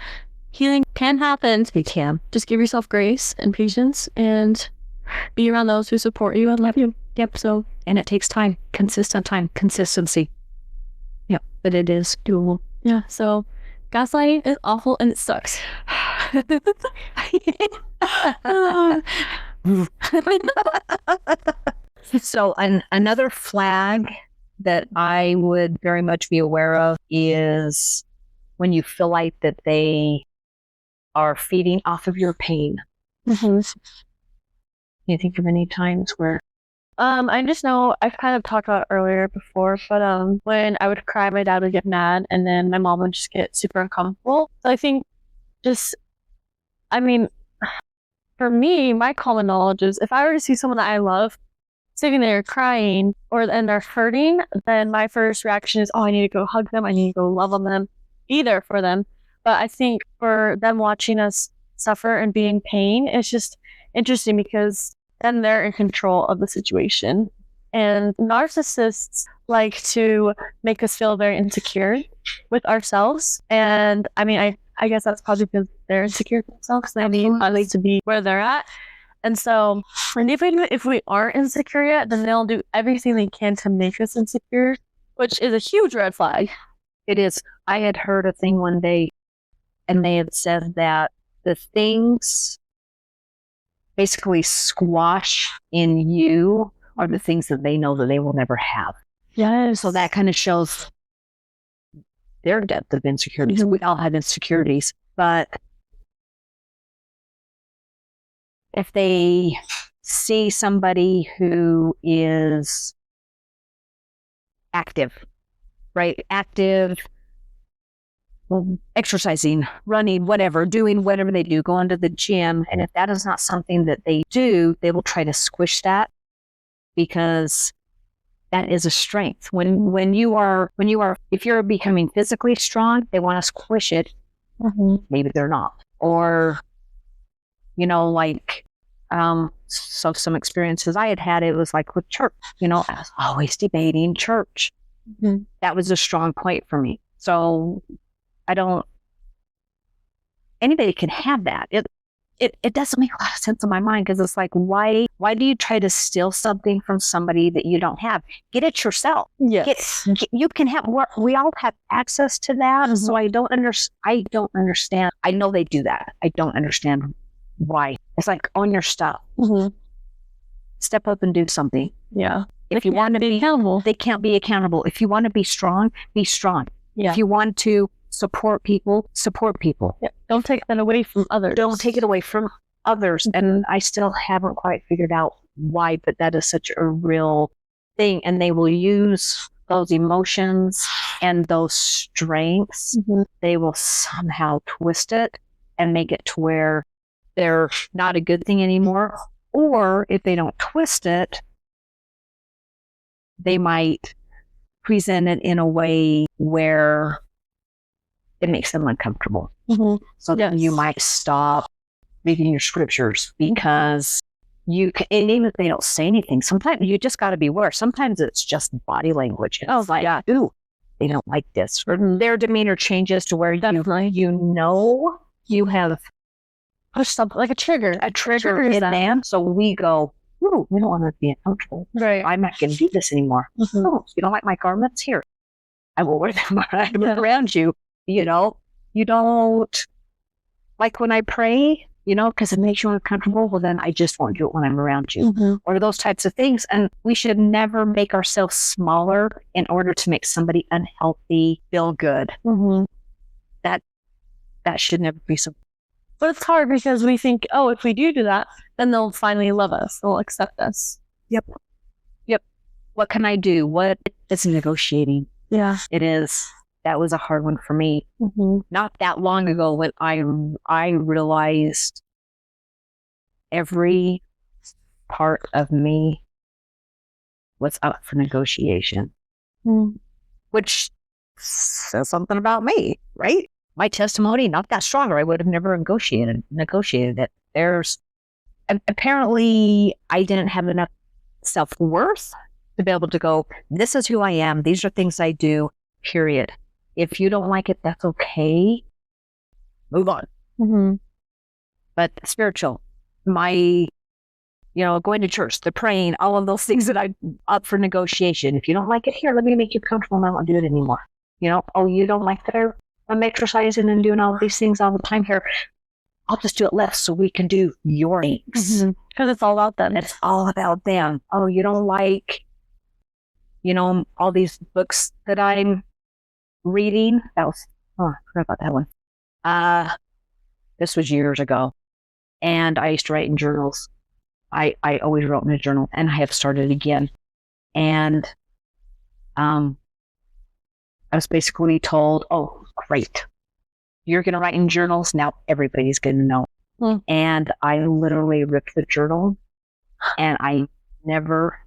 [SPEAKER 2] healing can happen.
[SPEAKER 1] It can.
[SPEAKER 2] Just give yourself grace and patience and be around those who support you and love you.
[SPEAKER 1] Yep. So, and it takes time, consistency. Yep. But it is doable.
[SPEAKER 2] Yeah. So gaslighting is awful and it sucks.
[SPEAKER 1] So another flag that I would very much be aware of is when you feel like that they are feeding off of your pain.
[SPEAKER 2] Mm-hmm.
[SPEAKER 1] Can you think of any times where?
[SPEAKER 2] I just know I've kind of talked about it earlier before, but when I would cry, my dad would get mad, and then my mom would just get super uncomfortable. So I think for me, my common knowledge is if I were to see someone that I love sitting there crying and they're hurting, then my first reaction is, oh, I need to go hug them. I need to go love on them, be there for them. But I think for them watching us suffer and be in pain, it's just interesting because then they're in control of the situation. And narcissists like to make us feel very insecure with ourselves. And I guess that's probably because they're insecure with themselves. They need us to be where they're at. And so, and if we aren't insecure yet, then they'll do everything they can to make us insecure, which is a huge red flag.
[SPEAKER 1] It is. I had heard a thing one day, and they had said that the things basically squash in you are the things that they know that they will never have.
[SPEAKER 2] Yes.
[SPEAKER 1] So that kind of shows their depth of insecurities. We all have insecurities, but if they see somebody who is active, right? Active, exercising, running, whatever, doing whatever they do, going to the gym. And if that is not something that they do, they will try to squish that because that is a strength. If you're becoming physically strong, they want to squish it.
[SPEAKER 2] Mm-hmm.
[SPEAKER 1] Maybe they're not. Or, so some experiences I had, it was like with church, I was always debating church.
[SPEAKER 2] Mm-hmm.
[SPEAKER 1] That was a strong point for me. So anybody can have that. It doesn't make a lot of sense in my mind because it's like, why do you try to steal something from somebody that you don't have? Get it yourself.
[SPEAKER 2] Yes.
[SPEAKER 1] You can have, we all have access to that. Mm-hmm. So I don't understand. I know they do that. I don't understand why. It's like, own your stuff.
[SPEAKER 2] Mm-hmm.
[SPEAKER 1] Step up and do something.
[SPEAKER 2] Yeah.
[SPEAKER 1] If you want to be
[SPEAKER 2] accountable,
[SPEAKER 1] they can't be accountable. If you want to be strong, be strong.
[SPEAKER 2] Yeah.
[SPEAKER 1] If you want to support people, support people.
[SPEAKER 2] Yeah. Don't take that away from others.
[SPEAKER 1] Don't take it away from others. And I still haven't quite figured out why, but that is such a real thing. And they will use those emotions and those strengths. Mm-hmm. They will somehow twist it and make it to where they're not a good thing anymore. Or if they don't twist it, they might present it in a way where it makes them uncomfortable.
[SPEAKER 2] Mm-hmm.
[SPEAKER 1] So then you might stop reading your scriptures because you can, and even if they don't say anything, sometimes you just got to be aware. Sometimes it's just body language. It's ooh, they don't like this. Or their demeanor changes to where you have
[SPEAKER 2] pushed something like a trigger
[SPEAKER 1] in them. So we go, ooh, we don't want to be uncomfortable.
[SPEAKER 2] Right.
[SPEAKER 1] I'm not going to do this anymore. Mm-hmm. Oh, you don't like my garments? Here. I will wear them around you. You don't like when I pray, because it makes you uncomfortable. Well, then I just won't do it when I'm around you. Mm-hmm. Or those types of things. And we should never make ourselves smaller in order to make somebody unhealthy feel good. Mm-hmm. That should never be so.
[SPEAKER 2] But it's hard because we think, oh, if we do that, then they'll finally love us. They'll accept us.
[SPEAKER 1] Yep. What can I do? It's negotiating.
[SPEAKER 2] Yeah.
[SPEAKER 1] It is. That was a hard one for me. Mm-hmm. Not that long ago when I realized every part of me was up for negotiation, which says something about me, right? My testimony, not that strong, or I would have never negotiated it. Apparently I didn't have enough self-worth to be able to go, this is who I am. These are things I do, period. If you don't like it, that's okay. Move on. Mm-hmm. But spiritual, going to church, the praying, all of those things that I'm up for negotiation. If you don't like it here, let me make you comfortable and I won't do it anymore. You don't like that I'm exercising and doing all of these things all the time here. I'll just do it less so we can do your things.
[SPEAKER 2] Because it's all about them.
[SPEAKER 1] It's all about them. Oh, you don't like, all these books that I'm reading. I forgot about that one. This was years ago. And I used to write in journals. I always wrote in a journal, and I have started again. And I was basically told, oh, great. You're going to write in journals. Now everybody's going to know. And I literally ripped the journal, and I never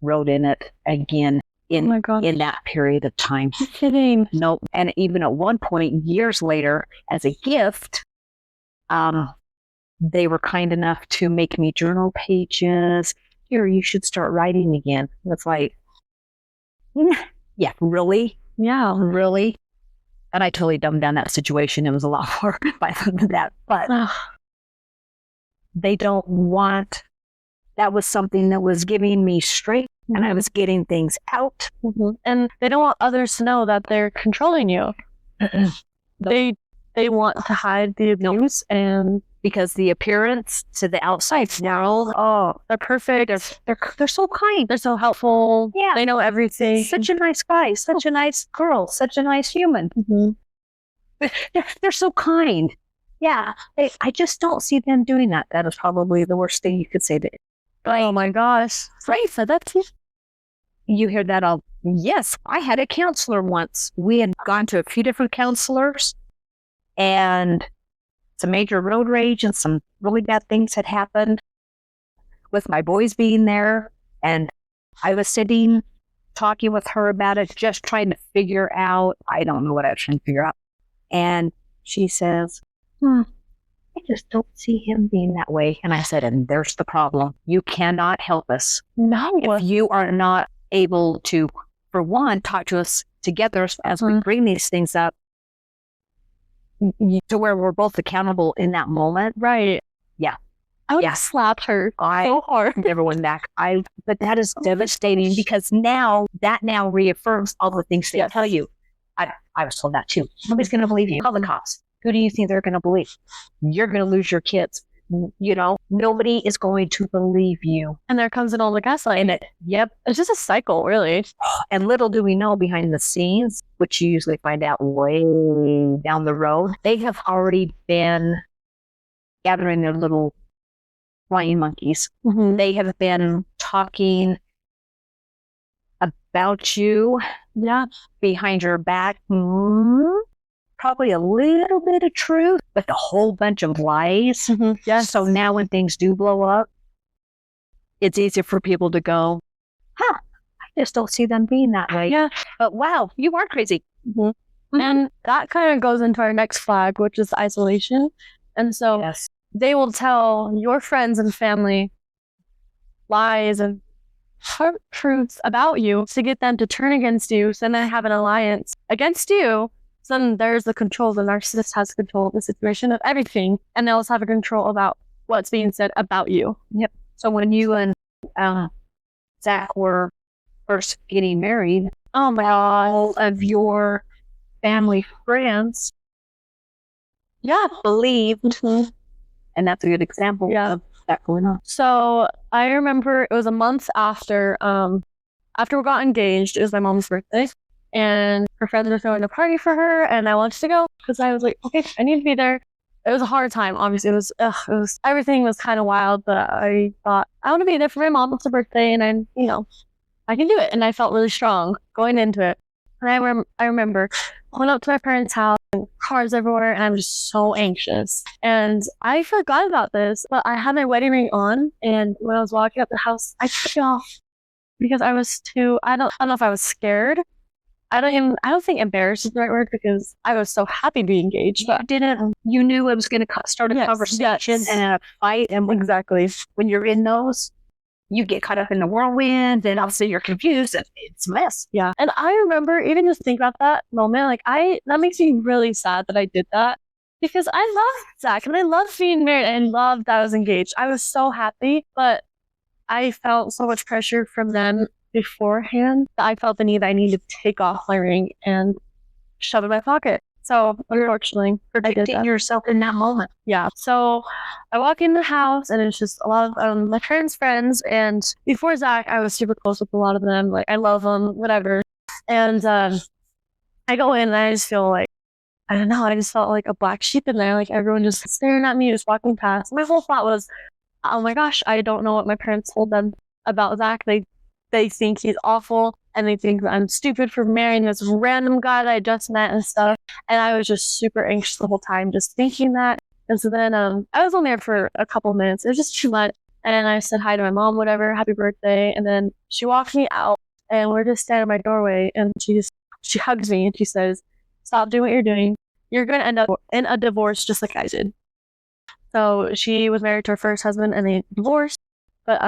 [SPEAKER 1] wrote in it again in that period of time.
[SPEAKER 2] You're kidding.
[SPEAKER 1] Nope. And even at one point, years later, as a gift, they were kind enough to make me journal pages. Here, you should start writing again. And it's like, yeah, really?
[SPEAKER 2] Yeah.
[SPEAKER 1] Really? And I totally dumbed down that situation. It was a lot more violent than that. But they don't want, that was something that was giving me strength, and I was getting things out.
[SPEAKER 2] And they don't want others to know that they're controlling you. They want to hide the abuse, and
[SPEAKER 1] because the appearance to the outside now,
[SPEAKER 2] they're perfect.
[SPEAKER 1] They're so kind.
[SPEAKER 2] They're so helpful.
[SPEAKER 1] Yeah.
[SPEAKER 2] They know everything.
[SPEAKER 1] Such a nice guy, such a nice girl, such a nice human. They're so kind. Yeah. I just don't see them doing that. That is probably the worst thing you could say to.
[SPEAKER 2] Oh my gosh.
[SPEAKER 1] Right.
[SPEAKER 2] So that's it.
[SPEAKER 1] You hear that all. Yes. I had a counselor once. We had gone to a few different counselors, and some major road rage and some really bad things had happened with my boys being there. And I was sitting, talking with her about it, just trying to figure out, I don't know what I was trying to figure out. And she says, I just don't see him being that way. And I said, and there's the problem. You cannot help us.
[SPEAKER 2] No.
[SPEAKER 1] If you are not able to, for one, talk to us together as we bring these things up, to where we're both accountable in that moment.
[SPEAKER 2] Right.
[SPEAKER 1] Yeah.
[SPEAKER 2] I would have slapped her so hard.
[SPEAKER 1] Never went back. But that is devastating, because now reaffirms all the things they tell you. I was told that too. Nobody's going to believe you. Call the cops. Who do you think they're going to believe? You're going to lose your kids. Nobody is going to believe you.
[SPEAKER 2] And there comes in all the gaslighting.
[SPEAKER 1] Yep.
[SPEAKER 2] It's just a cycle, really.
[SPEAKER 1] And little do we know, behind the scenes, which you usually find out way down the road, they have already been gathering their little flying monkeys. They have been talking about you behind your back. Probably a little bit of truth, but a whole bunch of lies.
[SPEAKER 2] Yes.
[SPEAKER 1] So now when things do blow up, it's easier for people to go, I just don't see them being that way.
[SPEAKER 2] Yeah.
[SPEAKER 1] But wow, you are crazy.
[SPEAKER 2] And that kind of goes into our next flag, which is isolation. And so they will tell your friends and family lies and hard truths about you to get them to turn against you. So then they have an alliance against you. So then there's the control. The narcissist has control of the situation, of everything. And they also have a control about what's being said about you.
[SPEAKER 1] Yep. So when you and Zach were first getting married, all of your family friends believed. And that's a good example of that going on.
[SPEAKER 2] So I remember it was a month after we got engaged. It was my mom's birthday. And her friends were throwing a party for her, and I wanted to go because I was like, okay, I need to be there. It was a hard time, obviously. It was everything was kind of wild, but I thought I want to be there for my mom's birthday, and I can do it. And I felt really strong going into it. And I remember going up to my parents' house and cars everywhere, and I'm just so anxious. And I forgot about this, but I had my wedding ring on, and when I was walking up the house, I took it off because I was I don't know if I was scared. I don't think embarrassed is the right word, because I was so happy to be engaged. But
[SPEAKER 1] you knew it was going to start a conversation and a fight. And exactly when you're in those, you get caught up in the whirlwind, and obviously you're confused, and it's a mess.
[SPEAKER 2] Yeah. And I remember even just thinking about that moment, that makes me really sad that I did that, because I love Zach and I love being married and loved that I was engaged. I was so happy, but I felt so much pressure from them beforehand that I felt the need that I needed to take off my ring and shove it in my pocket. So unfortunately, I did
[SPEAKER 1] Protecting
[SPEAKER 2] that.
[SPEAKER 1] yourself in that moment.
[SPEAKER 2] Yeah. So I walk in the house and it's just a lot of my parents' friends. And before Zach, I was super close with a lot of them. Like, I love them, whatever. And I go in and I just feel like, I don't know, I just felt like a black sheep in there. Like, everyone just staring at me, just walking past. My whole thought was, oh my gosh, I don't know what my parents told them about Zach. They think he's awful and they think that I'm stupid for marrying this random guy that I just met and stuff. And I was just super anxious the whole time, just thinking that. And so then I was only there for a couple minutes. It was just too much. And I said hi to my mom, whatever, happy birthday. And then she walks me out and we're just standing in my doorway and she hugs me and she says, stop doing what you're doing. You're going to end up in a divorce just like I did. So she was married to her first husband and they divorced. But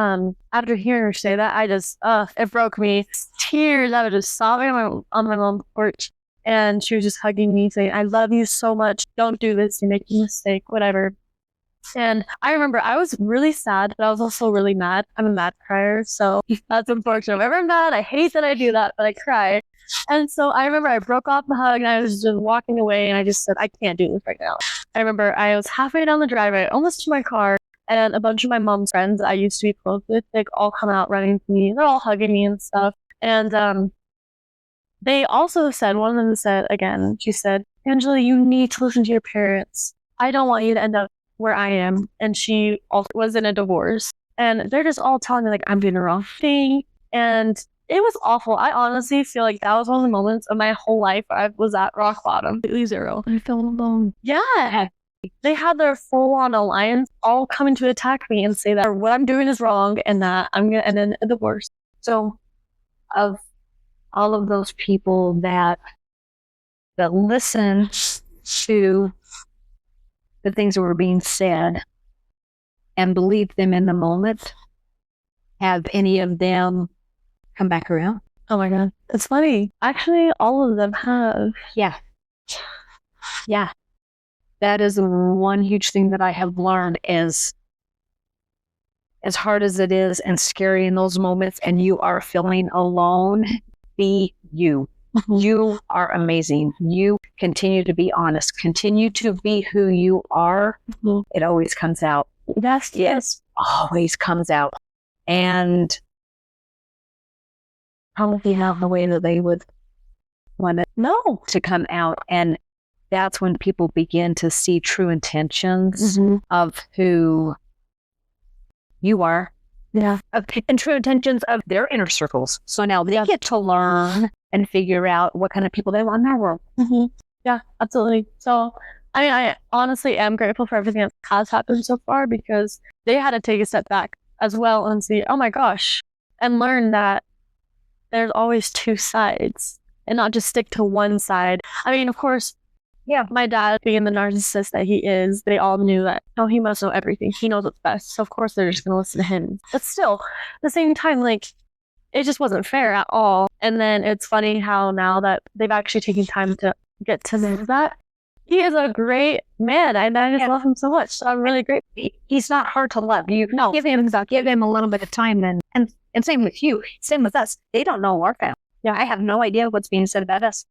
[SPEAKER 2] after hearing her say that, I just, it broke me. Tears. I was just sobbing on my mom's porch. And she was just hugging me, saying, I love you so much. Don't do this. You're making a mistake, whatever. And I remember I was really sad, but I was also really mad. I'm a mad crier, so that's unfortunate. Whenever I'm mad, I hate that I do that, but I cry. And so I remember I broke off the hug and I was just walking away and I just said, I can't do this right now. I remember I was halfway down the driveway, almost to my car, and a bunch of my mom's friends I used to be close with, they all come out running to me. They're all hugging me and stuff. And they also said, one of them said, again, she said, Angela, you need to listen to your parents. I don't want you to end up where I am. And she also was in a divorce. And they're just all telling me, like, I'm doing the wrong thing. And it was awful. I honestly feel like that was one of the moments of my whole life where I was at rock bottom. Completely zero. I felt alone. Yeah. They had their full-on alliance all coming to attack me and say that what I'm doing is wrong and that I'm going to end in a divorce.
[SPEAKER 1] So of all of those people that listen to the things that were being said and believe them in the moment, have any of them come back around?
[SPEAKER 2] Oh my God. It's funny. Actually, all of them have.
[SPEAKER 1] Yeah. Yeah. That is one huge thing that I have learned is, as hard as it is and scary in those moments and you are feeling alone, be you. You are amazing. You continue to be honest. Continue to be who you are. It always comes out. Yes. Always comes out. And probably not the way that they would want it to come out. And that's when people begin to see true intentions of who you are.
[SPEAKER 2] Yeah.
[SPEAKER 1] And true intentions of their inner circles. So now they get to learn and figure out what kind of people they want in their world.
[SPEAKER 2] Yeah, absolutely. So, I mean, I honestly am grateful for everything that has happened so far because they had to take a step back as well and see, oh my gosh, and learn that there's always two sides and not just stick to one side. I mean, of course, yeah, my dad being the narcissist that he is, they all knew that, oh, he must know everything. He knows what's best. So, of course, they're just going to listen to him. But still, at the same time, like, it just wasn't fair at all. And then it's funny how now that they've actually taken time to get to know that, he is a great man. I just love him so much. So I'm really grateful.
[SPEAKER 1] He's not hard to love. You give him a little bit of time then. And same with you. Same with us. They don't know our family. Yeah, I have no idea what's being said about us.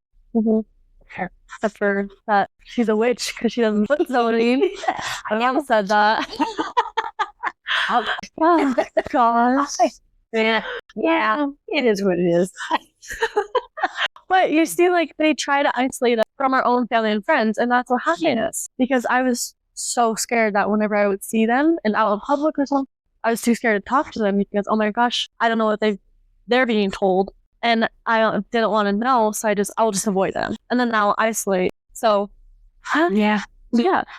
[SPEAKER 2] Except for that she's a witch because she doesn't put zoning. I never said that. Oh, gosh.
[SPEAKER 1] Yeah, it is what it is.
[SPEAKER 2] But you see, like, they try to isolate us from our own family and friends, and that's what happened. Yes. Because I was so scared that whenever I would see them and out in public or something, I was too scared to talk to them because, oh my gosh, I don't know what they're being told. And I didn't want to know, so I'll just avoid them. And then now isolate. So,
[SPEAKER 1] yeah.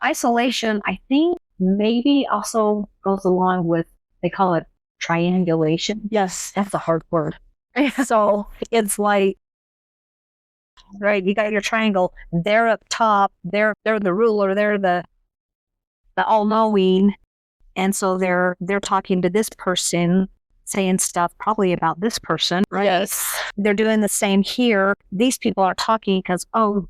[SPEAKER 1] Isolation, I think, maybe also goes along with, they call it triangulation.
[SPEAKER 2] Yes.
[SPEAKER 1] That's a hard word. So it's like, right, you got your triangle. They're up top. They're the ruler. They're the all-knowing. And so they're talking to this person, saying stuff probably about this person, right?
[SPEAKER 2] Yes.
[SPEAKER 1] They're doing the same here. These people are talking because, oh,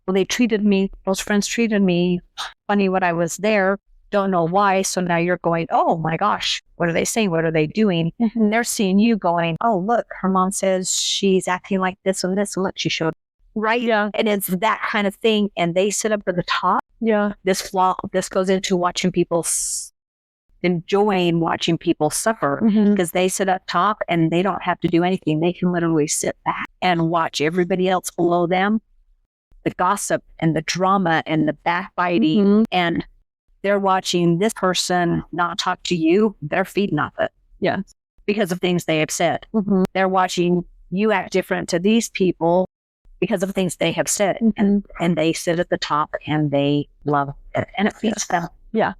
[SPEAKER 1] well, they treated me, those friends treated me funny when I was there. Don't know why. So now you're going, oh my gosh, what are they saying? What are they doing? And they're seeing you going, oh, look, her mom says she's acting like this and this. And look, she showed. right?
[SPEAKER 2] Yeah.
[SPEAKER 1] And it's that kind of thing. And they sit up at the top.
[SPEAKER 2] Yeah.
[SPEAKER 1] This goes into watching people enjoying watching people suffer, because they sit up top and they don't have to do anything. They can literally sit back and watch everybody else below them, the gossip and the drama and the backbiting, and they're watching this person not talk to you. They're feeding off it.
[SPEAKER 2] Yeah.
[SPEAKER 1] Because of things they have said. They're watching you act different to these people because of things they have said. And they sit at the top and they love it. And it feeds them.
[SPEAKER 2] Yeah.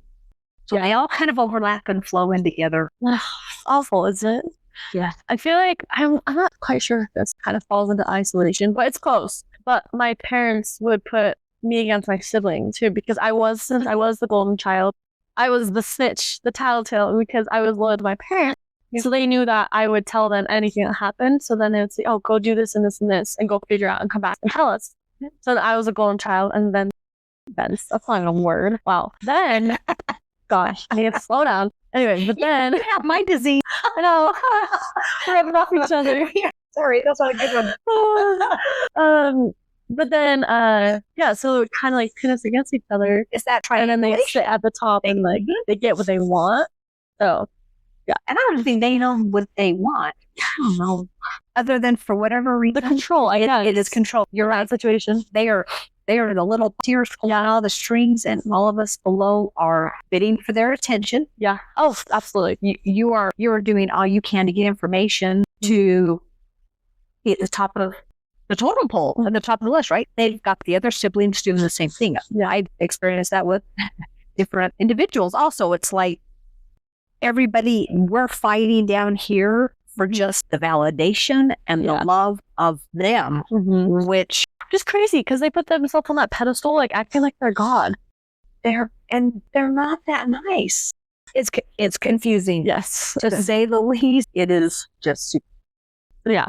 [SPEAKER 1] So they all kind of overlap and flow in together.
[SPEAKER 2] It's awful, isn't it?
[SPEAKER 1] Yeah.
[SPEAKER 2] I feel like I'm not quite sure if this kind of falls into isolation, but it's close. But my parents would put me against my sibling too, because since I was the golden child, I was the snitch, the tattletale, because I was loyal to my parents. So they knew that I would tell them anything that happened. So then they would say, oh, go do this and this and this, and go figure out and come back and tell us. So I was a golden child, and then that's not even a word. Wow. Then gosh, I need to slow down. Anyway, but then
[SPEAKER 1] you have my disease.
[SPEAKER 2] I know. We're rubbing off each other.
[SPEAKER 1] Yeah, sorry, that's not a good one.
[SPEAKER 2] But then so it would kind of like pin us against each other.
[SPEAKER 1] Is that
[SPEAKER 2] and then they sit at the top and like they get what they want. So yeah.
[SPEAKER 1] And I don't think they know what they want. I don't know. Other than for whatever reason.
[SPEAKER 2] The control,
[SPEAKER 1] it is control. You're right.
[SPEAKER 2] Situation.
[SPEAKER 1] They are the little tears pulling on all the strings, and all of us below are bidding for their attention.
[SPEAKER 2] Yeah. Oh, absolutely.
[SPEAKER 1] You are doing all you can to get information to hit the top of the totem pole at the top of the list, right? They've got the other siblings doing the same thing.
[SPEAKER 2] Yeah.
[SPEAKER 1] I experienced that with different individuals. Also, it's like we're fighting down here for just the validation and the love of them, which
[SPEAKER 2] just crazy because they put themselves on that pedestal, like acting like they're God.
[SPEAKER 1] They're not that nice. It's confusing.
[SPEAKER 2] Yes,
[SPEAKER 1] to say the least. It is just super.
[SPEAKER 2] Yeah,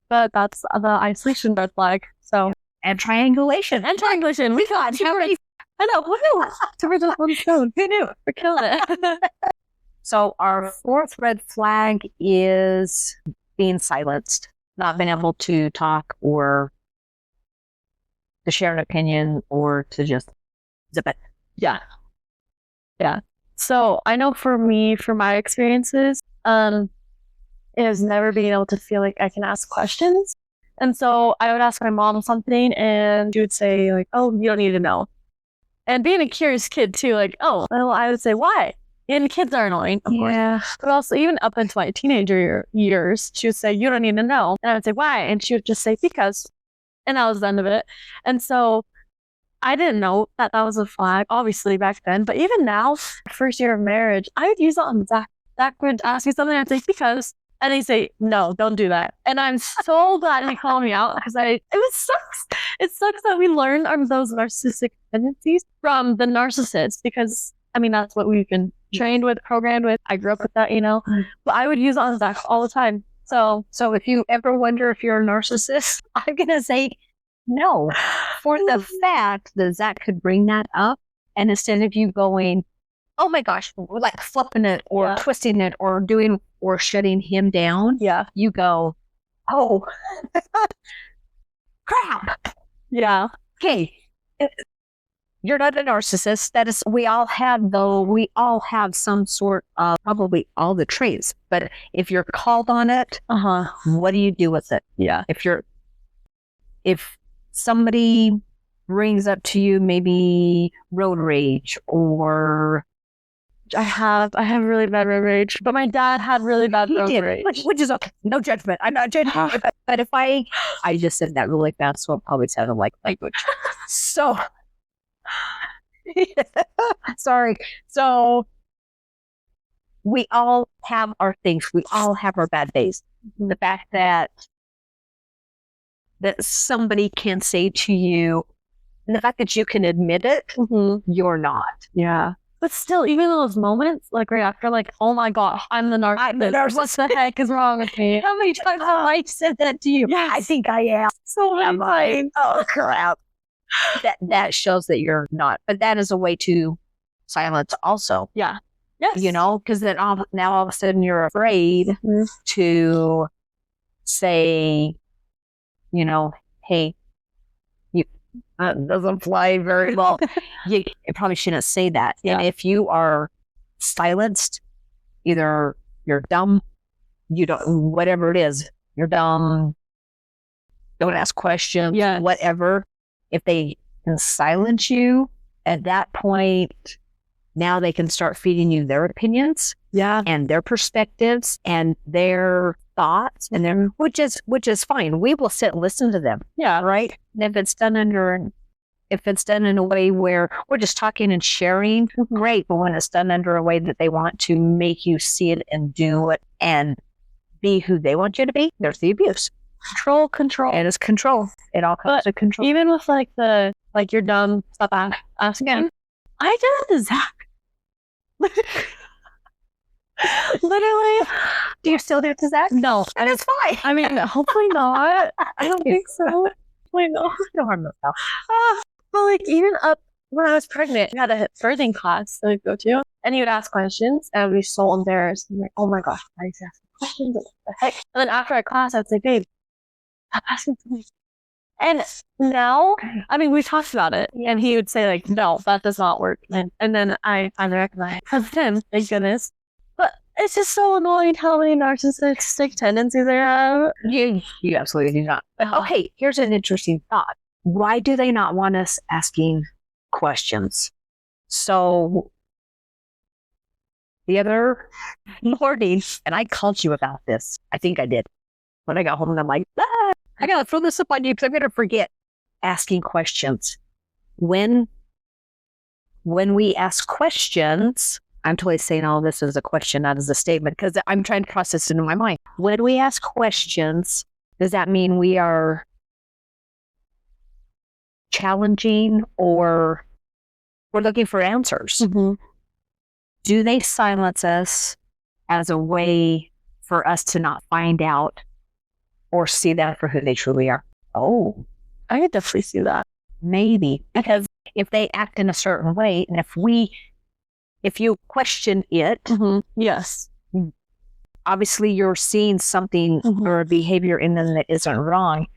[SPEAKER 2] but that's the isolation red flag. So
[SPEAKER 1] and triangulation.
[SPEAKER 2] We got I know. Woohoo! So we're just one stone.
[SPEAKER 1] Who knew?
[SPEAKER 2] We're killing it.
[SPEAKER 1] So our fourth red flag is being silenced, not being able to talk or to share an opinion or to just zip it.
[SPEAKER 2] Yeah. Yeah. So I know for me, for my experiences, is never being able to feel like I can ask questions. And so I would ask my mom something and she would say like, oh, you don't need to know. And being a curious kid too, like, oh, well, I would say, why? And kids are annoying, of course. But also even up into my teenager years, she would say, you don't need to know. And I would say, why? And she would just say, because. And that was the end of it. And so I didn't know that was a flag, obviously, back then. But even now, first year of marriage, I would use it on Zach. Zach would ask me something, I'd say, because. And he'd say, no, don't do that. And I'm so glad he called me out because it sucks. It sucks that we learn those narcissistic tendencies from the narcissist because, I mean, that's what we've been trained with, programmed with. I grew up with that, But I would use it on Zach all the time. So
[SPEAKER 1] if you ever wonder if you're a narcissist, I'm going to say no. For the fact that Zach could bring that up, and instead of you going, oh my gosh, like flipping it or twisting it or doing or shutting him down, you go, oh, crap.
[SPEAKER 2] Yeah.
[SPEAKER 1] Okay. You're not a narcissist. That is, we all have some sort of, probably all the traits, but if you're called on it, what do you do with it?
[SPEAKER 2] Yeah.
[SPEAKER 1] If somebody brings up to you maybe road rage or
[SPEAKER 2] I have really bad road rage, but my dad had really bad road rage.
[SPEAKER 1] Which is okay. No judgment. I'm not judging. But if I just said that really fast, so it probably sounded like language. So sorry. So we all have our things. We all have our bad days. The fact that somebody can say to you, and the fact that you can admit it, you're not.
[SPEAKER 2] Yeah. But still, even those moments, like right after, like, oh my gosh, I'm the narcissist. What the heck is wrong with me?
[SPEAKER 1] How many times have I said that to you?
[SPEAKER 2] Yes.
[SPEAKER 1] I think I am.
[SPEAKER 2] So many times.
[SPEAKER 1] Oh, crap. That shows that you're not. But that is a way to silence also.
[SPEAKER 2] Yeah. Yes.
[SPEAKER 1] Because then now all of a sudden you're afraid to say, hey, doesn't fly very well. You probably shouldn't say that.
[SPEAKER 2] Yeah.
[SPEAKER 1] And if you are silenced, either you're dumb, you don't, whatever it is, you're dumb, don't ask questions,
[SPEAKER 2] Yes.
[SPEAKER 1] whatever. If they can silence you at that point, now they can start feeding you their opinions
[SPEAKER 2] Yeah.
[SPEAKER 1] and their perspectives and their thoughts and their, which is fine. We will sit and listen to them.
[SPEAKER 2] Yeah.
[SPEAKER 1] Right. And if it's done in a way where we're just talking and sharing, great. But when it's done under a way that they want to make you see it and do it and be who they want you to be, there's the abuse.
[SPEAKER 2] Control.
[SPEAKER 1] And it's control. It all comes to control.
[SPEAKER 2] Even with like you're dumb, stop asking. I did it to Zach. Literally.
[SPEAKER 1] Do you still do it to Zach?
[SPEAKER 2] No.
[SPEAKER 1] And it's fine.
[SPEAKER 2] I mean, hopefully not. I don't think so. Hopefully not.
[SPEAKER 1] Don't harm yourself.
[SPEAKER 2] But like even up when I was pregnant, we had a birthing class that we'd go to, and he would ask questions, and I'd be so embarrassed. I'm like, oh my gosh, why is he asking questions? What the heck? And then after our class, I'd say, babe, stop asking me. And now, I mean, we talked about it, and he would say like, no, that does not work. And then I finally recognized that's him, thank goodness. But it's just so annoying how many narcissistic tendencies they have.
[SPEAKER 1] You absolutely do not. Okay, here's an interesting thought. Why do they not want us asking questions? So the other morning, and I called you about this. I think I did. When I got home, and I'm like, I got to throw this up on you because I'm going to forget asking questions. When we ask questions, I'm totally saying all this as a question, not as a statement, because I'm trying to process it in my mind. When we ask questions, does that mean we are challenging or we're looking for answers?
[SPEAKER 2] Mm-hmm.
[SPEAKER 1] Do they silence us as a way for us to not find out or see them for who they truly are? Oh,
[SPEAKER 2] I could definitely see that.
[SPEAKER 1] Maybe. Because if they act in a certain way, and if you question it,
[SPEAKER 2] yes,
[SPEAKER 1] obviously you're seeing something or a behavior in them that isn't wrong.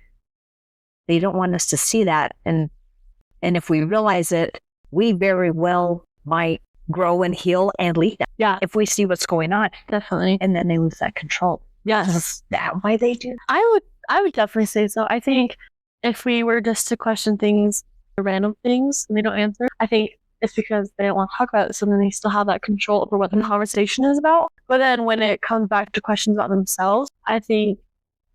[SPEAKER 1] They don't want us to see that. And if we realize it, we very well might grow and heal and lead them.
[SPEAKER 2] Yeah.
[SPEAKER 1] If we see what's going on.
[SPEAKER 2] Definitely.
[SPEAKER 1] And then they lose that control.
[SPEAKER 2] Yes.
[SPEAKER 1] Is that why they do?
[SPEAKER 2] I would definitely say so. I think if we were just to question things, random things, and they don't answer, I think it's because they don't want to talk about it, so then they still have that control over what the conversation is about. But then when it comes back to questions about themselves, I think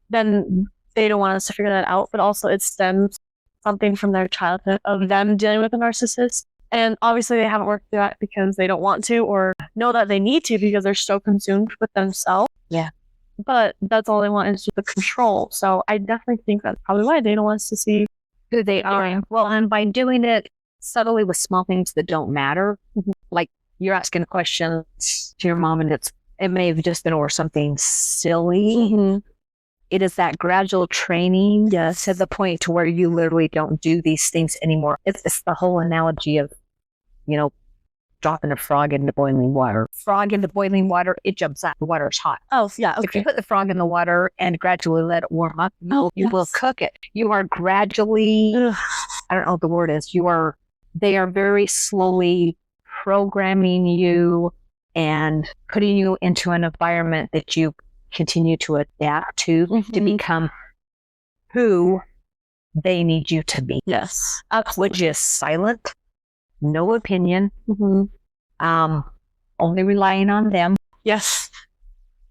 [SPEAKER 2] then they don't want us to figure that out, but also it stems something from their childhood of them dealing with a narcissist. And obviously they haven't worked through that because they don't want to or know that they need to because they're so consumed with themselves.
[SPEAKER 1] Yeah.
[SPEAKER 2] But that's all they want is just the control. So I definitely think that's probably why they don't want us to see
[SPEAKER 1] who they are. Well, and by doing it subtly with small things that don't matter, like you're asking a question to your mom and it may have just been over something silly. It is that gradual training to the point to where you literally don't do these things anymore. It's the whole analogy of, dropping a frog into boiling water. Frog into boiling water, it jumps out. The water is hot.
[SPEAKER 2] Oh, yeah. Okay.
[SPEAKER 1] If you put the frog in the water and gradually let it warm up, you will cook it. You are gradually, I don't know what the word is, they are very slowly programming you and putting you into an environment that you continue to adapt to become who they need you to be.
[SPEAKER 2] Yes. Absolutely.
[SPEAKER 1] Which is silent, no opinion, only relying on them.
[SPEAKER 2] Yes.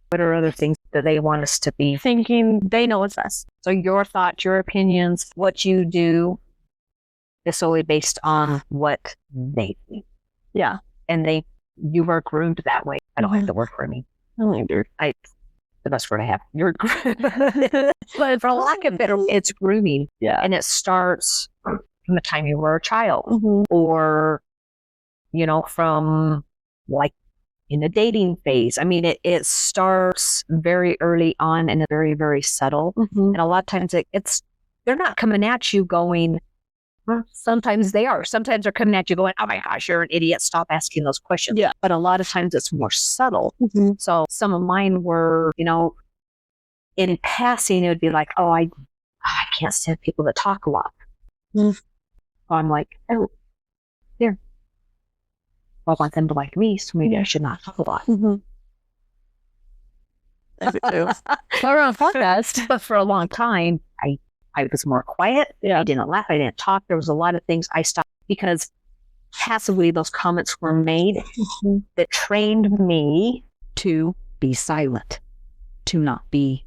[SPEAKER 1] What are other things that they want us to be?
[SPEAKER 2] Thinking they know what's best.
[SPEAKER 1] So your thoughts, your opinions, what you do is solely based on what they think.
[SPEAKER 2] Yeah.
[SPEAKER 1] And you were groomed that way. I don't have the word for me. The best word I have. You're groomed. But for lack of better, it's grooming.
[SPEAKER 2] Yeah.
[SPEAKER 1] And it starts from the time you were a child or, from like in the dating phase. I mean, it starts very early on and it's very, very subtle. And a lot of times they're not coming at you going, sometimes they are. Sometimes they're coming at you going, oh my gosh, you're an idiot. Stop asking those questions.
[SPEAKER 2] Yeah.
[SPEAKER 1] But a lot of times it's more subtle. So some of mine were, in passing, it would be like, oh, I can't stand people that talk a lot. So I'm like, oh, there. I want them to like me, so maybe I should not talk a lot.
[SPEAKER 2] Mm-hmm. We're on a podcast.
[SPEAKER 1] But for a long time, I was more quiet.
[SPEAKER 2] Yeah.
[SPEAKER 1] I didn't laugh. I didn't talk. There was a lot of things I stopped because passively those comments were made that trained me to be silent, to not be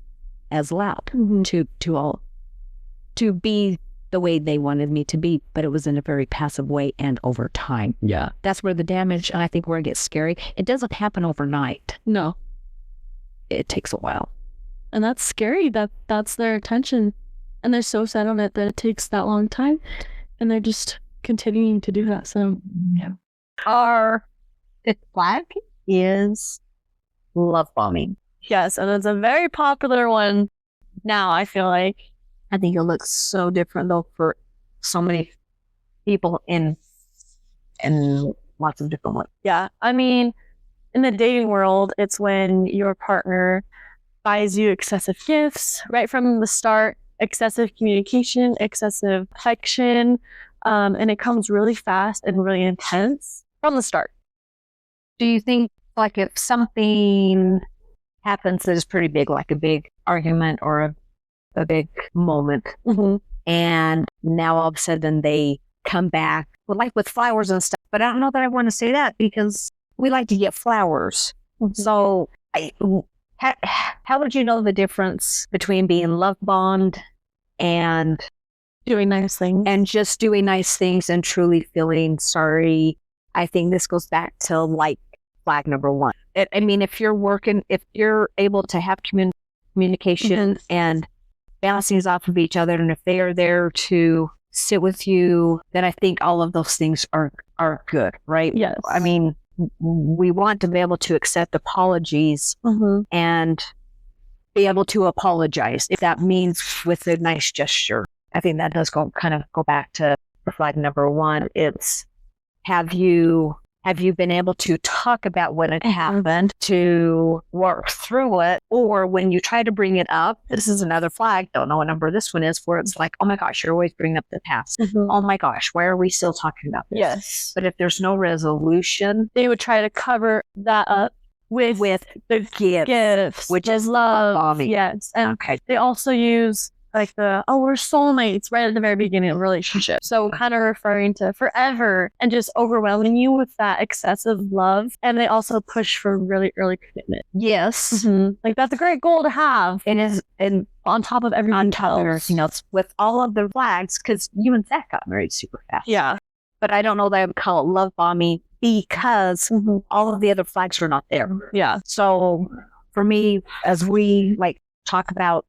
[SPEAKER 1] as loud, to be the way they wanted me to be, but it was in a very passive way and over time.
[SPEAKER 2] Yeah.
[SPEAKER 1] That's where the damage, and I think where it gets scary, it doesn't happen overnight.
[SPEAKER 2] No.
[SPEAKER 1] It takes a while.
[SPEAKER 2] And that's scary. That's their attention. And they're so set on it that it takes that long time. And they're just continuing to do that. So, yeah.
[SPEAKER 1] Our fifth flag is love bombing.
[SPEAKER 2] Yes, and it's a very popular one now, I feel like.
[SPEAKER 1] I think it looks so different, though, for so many people in lots of different ways.
[SPEAKER 2] Yeah. I mean, in the dating world, it's when your partner buys you excessive gifts right from the start, excessive communication, excessive affection, and it comes really fast and really intense from the start.
[SPEAKER 1] Do you think, like, if something happens that is pretty big, like a big argument or a big moment, and now all of a sudden they come back, like with flowers and stuff, but I don't know that I want to say that because we like to get flowers. So how would you know the difference between being love bombed and
[SPEAKER 2] doing nice things
[SPEAKER 1] and just doing nice things and truly feeling sorry? I think this goes back to like flag number one. I mean, if you're able to have communication and bounce things off of each other, and if they are there to sit with you, then I think all of those things are good, right?
[SPEAKER 2] Yes.
[SPEAKER 1] I mean, we want to be able to accept apologies and be able to apologize if that means with a nice gesture. I think that does go back to flag number one. It's have you been able to talk about what had happened, to work through it, or when you try to bring it up, this is another flag, don't know what number this one is, where it's like, oh my gosh, you're always bringing up the past. Oh my gosh, why are we still talking about this?
[SPEAKER 2] Yes.
[SPEAKER 1] But if there's no resolution,
[SPEAKER 2] they would try to cover that up with the gifts,
[SPEAKER 1] which
[SPEAKER 2] is love.
[SPEAKER 1] Bombing.
[SPEAKER 2] Yes. And they also use like we're soulmates right at the very beginning of a relationship. So kind of referring to forever and just overwhelming you with that excessive love. And they also push for really early commitment.
[SPEAKER 1] Yes.
[SPEAKER 2] Like that's a great goal to have.
[SPEAKER 1] It is. And
[SPEAKER 2] on top of everything else,
[SPEAKER 1] with all of the flags, because you and Zach got married super fast.
[SPEAKER 2] Yeah.
[SPEAKER 1] But I don't know that I would call it love bombing because all of the other flags are not there.
[SPEAKER 2] Yeah.
[SPEAKER 1] So for me, as we like talk about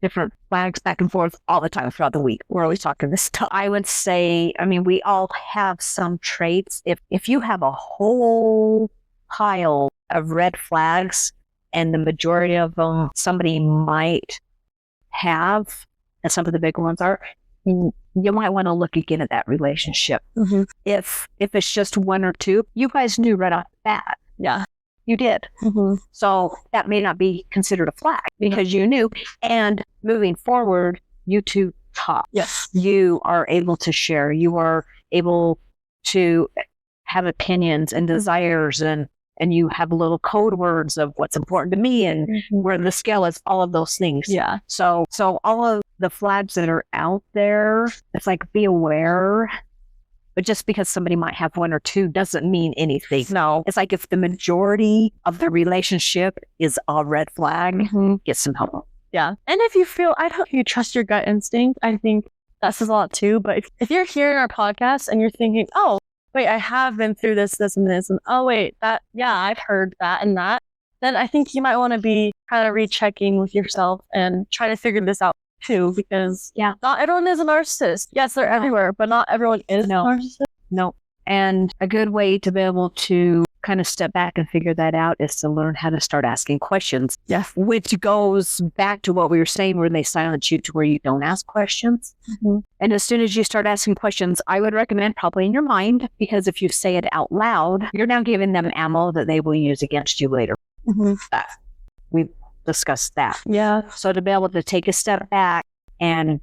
[SPEAKER 1] different flags back and forth all the time throughout the week, we're always talking this stuff. I would say, I mean, we all have some traits. If you have a whole pile of red flags and the majority of them somebody might have, and some of the big ones are, you might want to look again at that relationship. If it's just one or two, you guys knew right off the bat.
[SPEAKER 2] Yeah.
[SPEAKER 1] You did. So that may not be considered a flag because you knew. And moving forward, you two talk.
[SPEAKER 2] Yes.
[SPEAKER 1] You are able to share. You are able to have opinions and desires, and you have little code words of what's important to me and where the scale is, all of those things.
[SPEAKER 2] Yeah.
[SPEAKER 1] So all of the flags that are out there, it's like, be aware. But just because somebody might have one or two doesn't mean anything. No. It's like if the majority of the relationship is a red flag, get some help.
[SPEAKER 2] Yeah. And if you feel, I don't know if you trust your gut instinct, I think that says a lot too. But if you're hearing our podcast and you're thinking, oh, wait, I have been through this, and this, and oh, wait, I've heard that and that, then I think you might want to be kind of rechecking with yourself and try to figure this out too, because not everyone is a narcissist. Yes, they're everywhere, but not everyone is a narcissist.
[SPEAKER 1] No. And a good way to be able to kind of step back and figure that out is to learn how to start asking questions.
[SPEAKER 2] Yeah.
[SPEAKER 1] Which goes back to what we were saying, where they silence you to where you don't ask questions. And as soon as you start asking questions, I would recommend probably in your mind, because if you say it out loud, you're now giving them ammo that they will use against you later. We've discussed that.
[SPEAKER 2] Yeah.
[SPEAKER 1] So to be able to take a step back and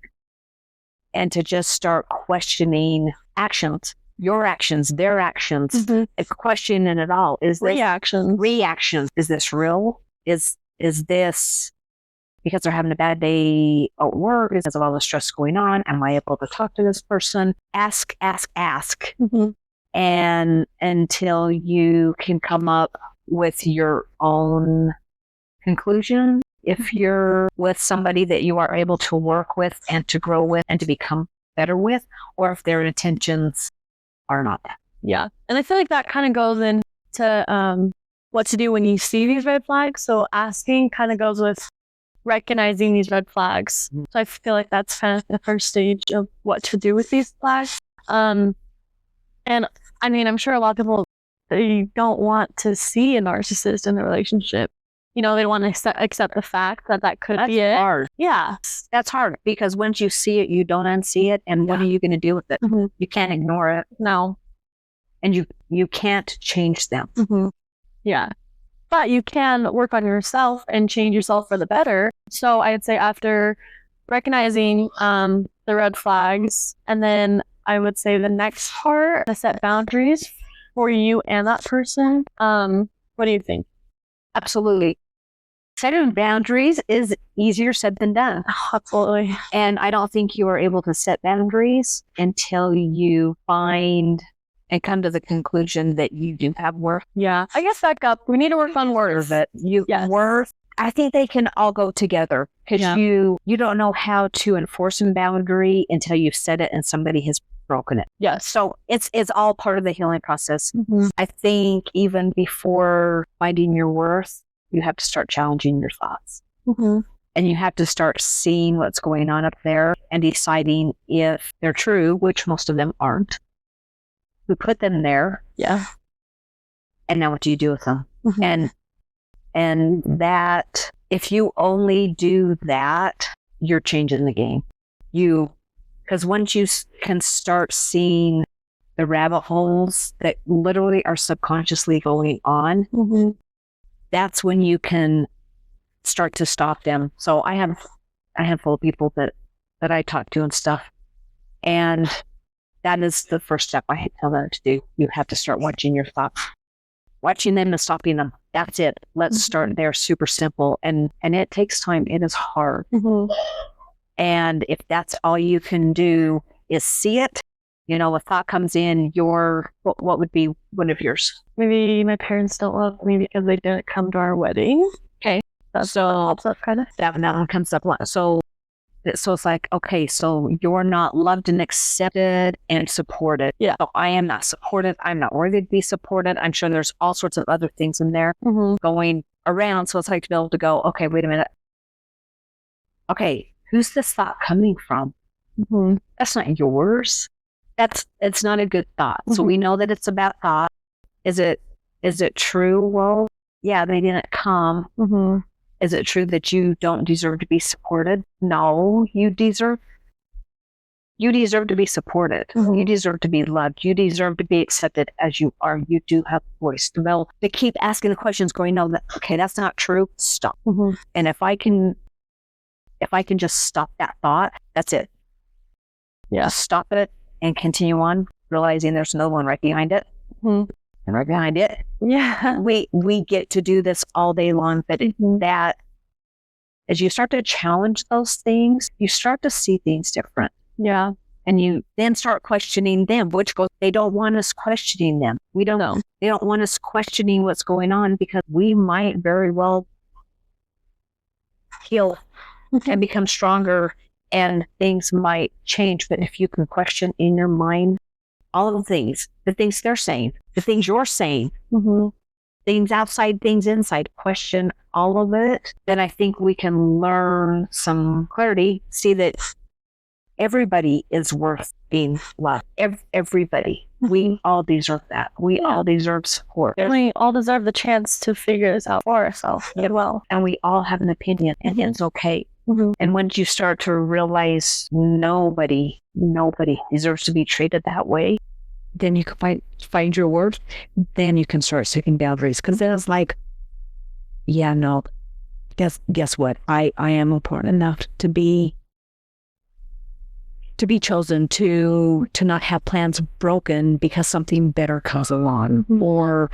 [SPEAKER 1] and to just start questioning actions, your actions, their actions, it's questioning it all. Is this reactions? Is this real? Is this because they're having a bad day at work? Is because of all the stress going on? Am I able to talk to this person? Ask. And until you can come up with your own conclusion, if you're with somebody that you are able to work with and to grow with and to become better with, or if their intentions are not that.
[SPEAKER 2] Yeah. And I feel like that kind of goes into what to do when you see these red flags. So asking kind of goes with recognizing these red flags. So I feel like that's kind of the first stage of what to do with these flags. And I mean, I'm sure a lot of people, they don't want to see a narcissist in the relationship. You know, they want to accept the fact that could be it.
[SPEAKER 1] That's hard.
[SPEAKER 2] Yeah.
[SPEAKER 1] That's hard because once you see it, you don't unsee it. And what are you going to do with it? You can't ignore it.
[SPEAKER 2] No.
[SPEAKER 1] And you can't change them.
[SPEAKER 2] Yeah. But you can work on yourself and change yourself for the better. So I'd say after recognizing the red flags, and then I would say the next part, to set boundaries for you and that person. What do you think?
[SPEAKER 1] Absolutely. Setting boundaries is easier said than done.
[SPEAKER 2] Oh, absolutely.
[SPEAKER 1] And I don't think you are able to set boundaries until you find and come to the conclusion that you do have worth.
[SPEAKER 2] Yeah. I guess back up. We need to work on worth.
[SPEAKER 1] Worth. I think they can all go together because you don't know how to enforce a boundary until you've set it and somebody has broken it.
[SPEAKER 2] Yes.
[SPEAKER 1] So it's all part of the healing process. I think even before finding your worth, you have to start challenging your thoughts. And you have to start seeing what's going on up there and deciding if they're true, which most of them aren't. Who put them there?
[SPEAKER 2] Yeah.
[SPEAKER 1] And now what do you do with them? And that, if you only do that, you're changing the game. Because once you can start seeing the rabbit holes that literally are subconsciously going on, that's when you can start to stop them. So I have a handful of people that I talk to and stuff. And that is the first step I tell them to do. You have to start watching your thoughts. Watching them and stopping them. That's it. Let's start there. Super simple. And it takes time. It is hard. And if that's all you can do is see it, you know, a thought comes in, what would be one of yours?
[SPEAKER 2] Maybe my parents don't love me because they didn't come to our wedding.
[SPEAKER 1] Okay.
[SPEAKER 2] That's so pops up kind of.
[SPEAKER 1] That one comes up a lot. So it's like, okay, so you're not loved and accepted and supported.
[SPEAKER 2] Yeah.
[SPEAKER 1] So I am not supported. I'm not worthy to be supported. I'm sure there's all sorts of other things in there going around. So it's like to be able to go, okay, wait a minute. Okay, who's this thought coming from? That's not yours. It's not a good thought. So we know that it's a bad thought. Is it true? Well, yeah, they didn't come. Is it true that you don't deserve to be supported? No, you deserve to be supported. You deserve to be loved. You deserve to be accepted as you are. You do have a voice. To keep asking the questions going, no, okay, that's not true. Stop. And if I can just stop that thought, that's it.
[SPEAKER 2] Yeah.
[SPEAKER 1] Stop it and continue on, realizing there's no one right behind it. And right behind it.
[SPEAKER 2] Yeah.
[SPEAKER 1] We get to do this all day long, but that as you start to challenge those things, you start to see things different.
[SPEAKER 2] Yeah.
[SPEAKER 1] And you then start questioning them, they don't want us questioning them. We don't know. They don't want us questioning what's going on because we might very well heal and become stronger and things might change. But if you can question in your mind all of the things they're saying, the things you're saying, things outside, things inside, question all of it, then I think we can learn some clarity, see that everybody is worth being loved. Everybody. We all deserve that. We all deserve support.
[SPEAKER 2] We all deserve the chance to figure this out for ourselves as well.
[SPEAKER 1] And we all have an opinion, and it's okay. And once you start to realize nobody deserves to be treated that way, then you can find your worth. Then you can start setting boundaries. Because then it's like, yeah, no, guess what? I am important enough to be to be chosen, to not have plans broken because something better comes along, or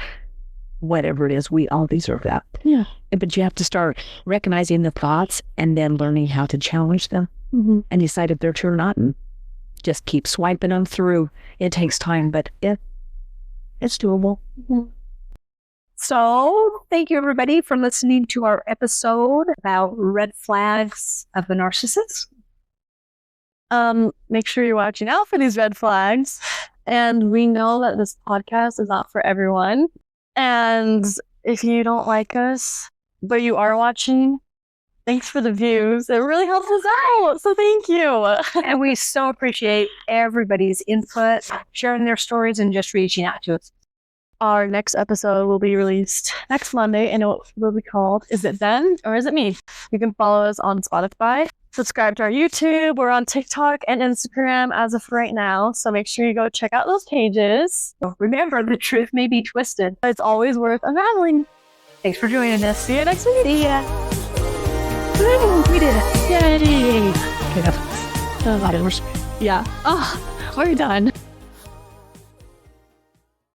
[SPEAKER 1] whatever it is. We all deserve that.
[SPEAKER 2] Yeah.
[SPEAKER 1] But you have to start recognizing the thoughts and then learning how to challenge them and decide if they're true or not, and just keep swiping them through. It takes time, but it's doable. So thank you, everybody, for listening to our episode about red flags of the narcissist.
[SPEAKER 2] Make sure you're watching out for these red flags. And we know that this podcast is not for everyone. And if you don't like us, but you are watching, thanks for the views. It really helps us out. So thank you.
[SPEAKER 1] And we so appreciate everybody's input, sharing their stories, and just reaching out to us.
[SPEAKER 2] Our next episode will be released next Monday, and it will be called Is It Them or Is It Me? You can follow us on Spotify. Subscribe to our YouTube. We're on TikTok and Instagram as of right now. So make sure you go check out those pages.
[SPEAKER 1] Remember, the truth may be twisted.
[SPEAKER 2] It's always worth unraveling.
[SPEAKER 1] Thanks for joining us.
[SPEAKER 2] See you next week.
[SPEAKER 1] See ya. Woo, we did it.
[SPEAKER 2] Yay.
[SPEAKER 1] Okay, that's a lot of
[SPEAKER 2] Yeah. Oh, we're done.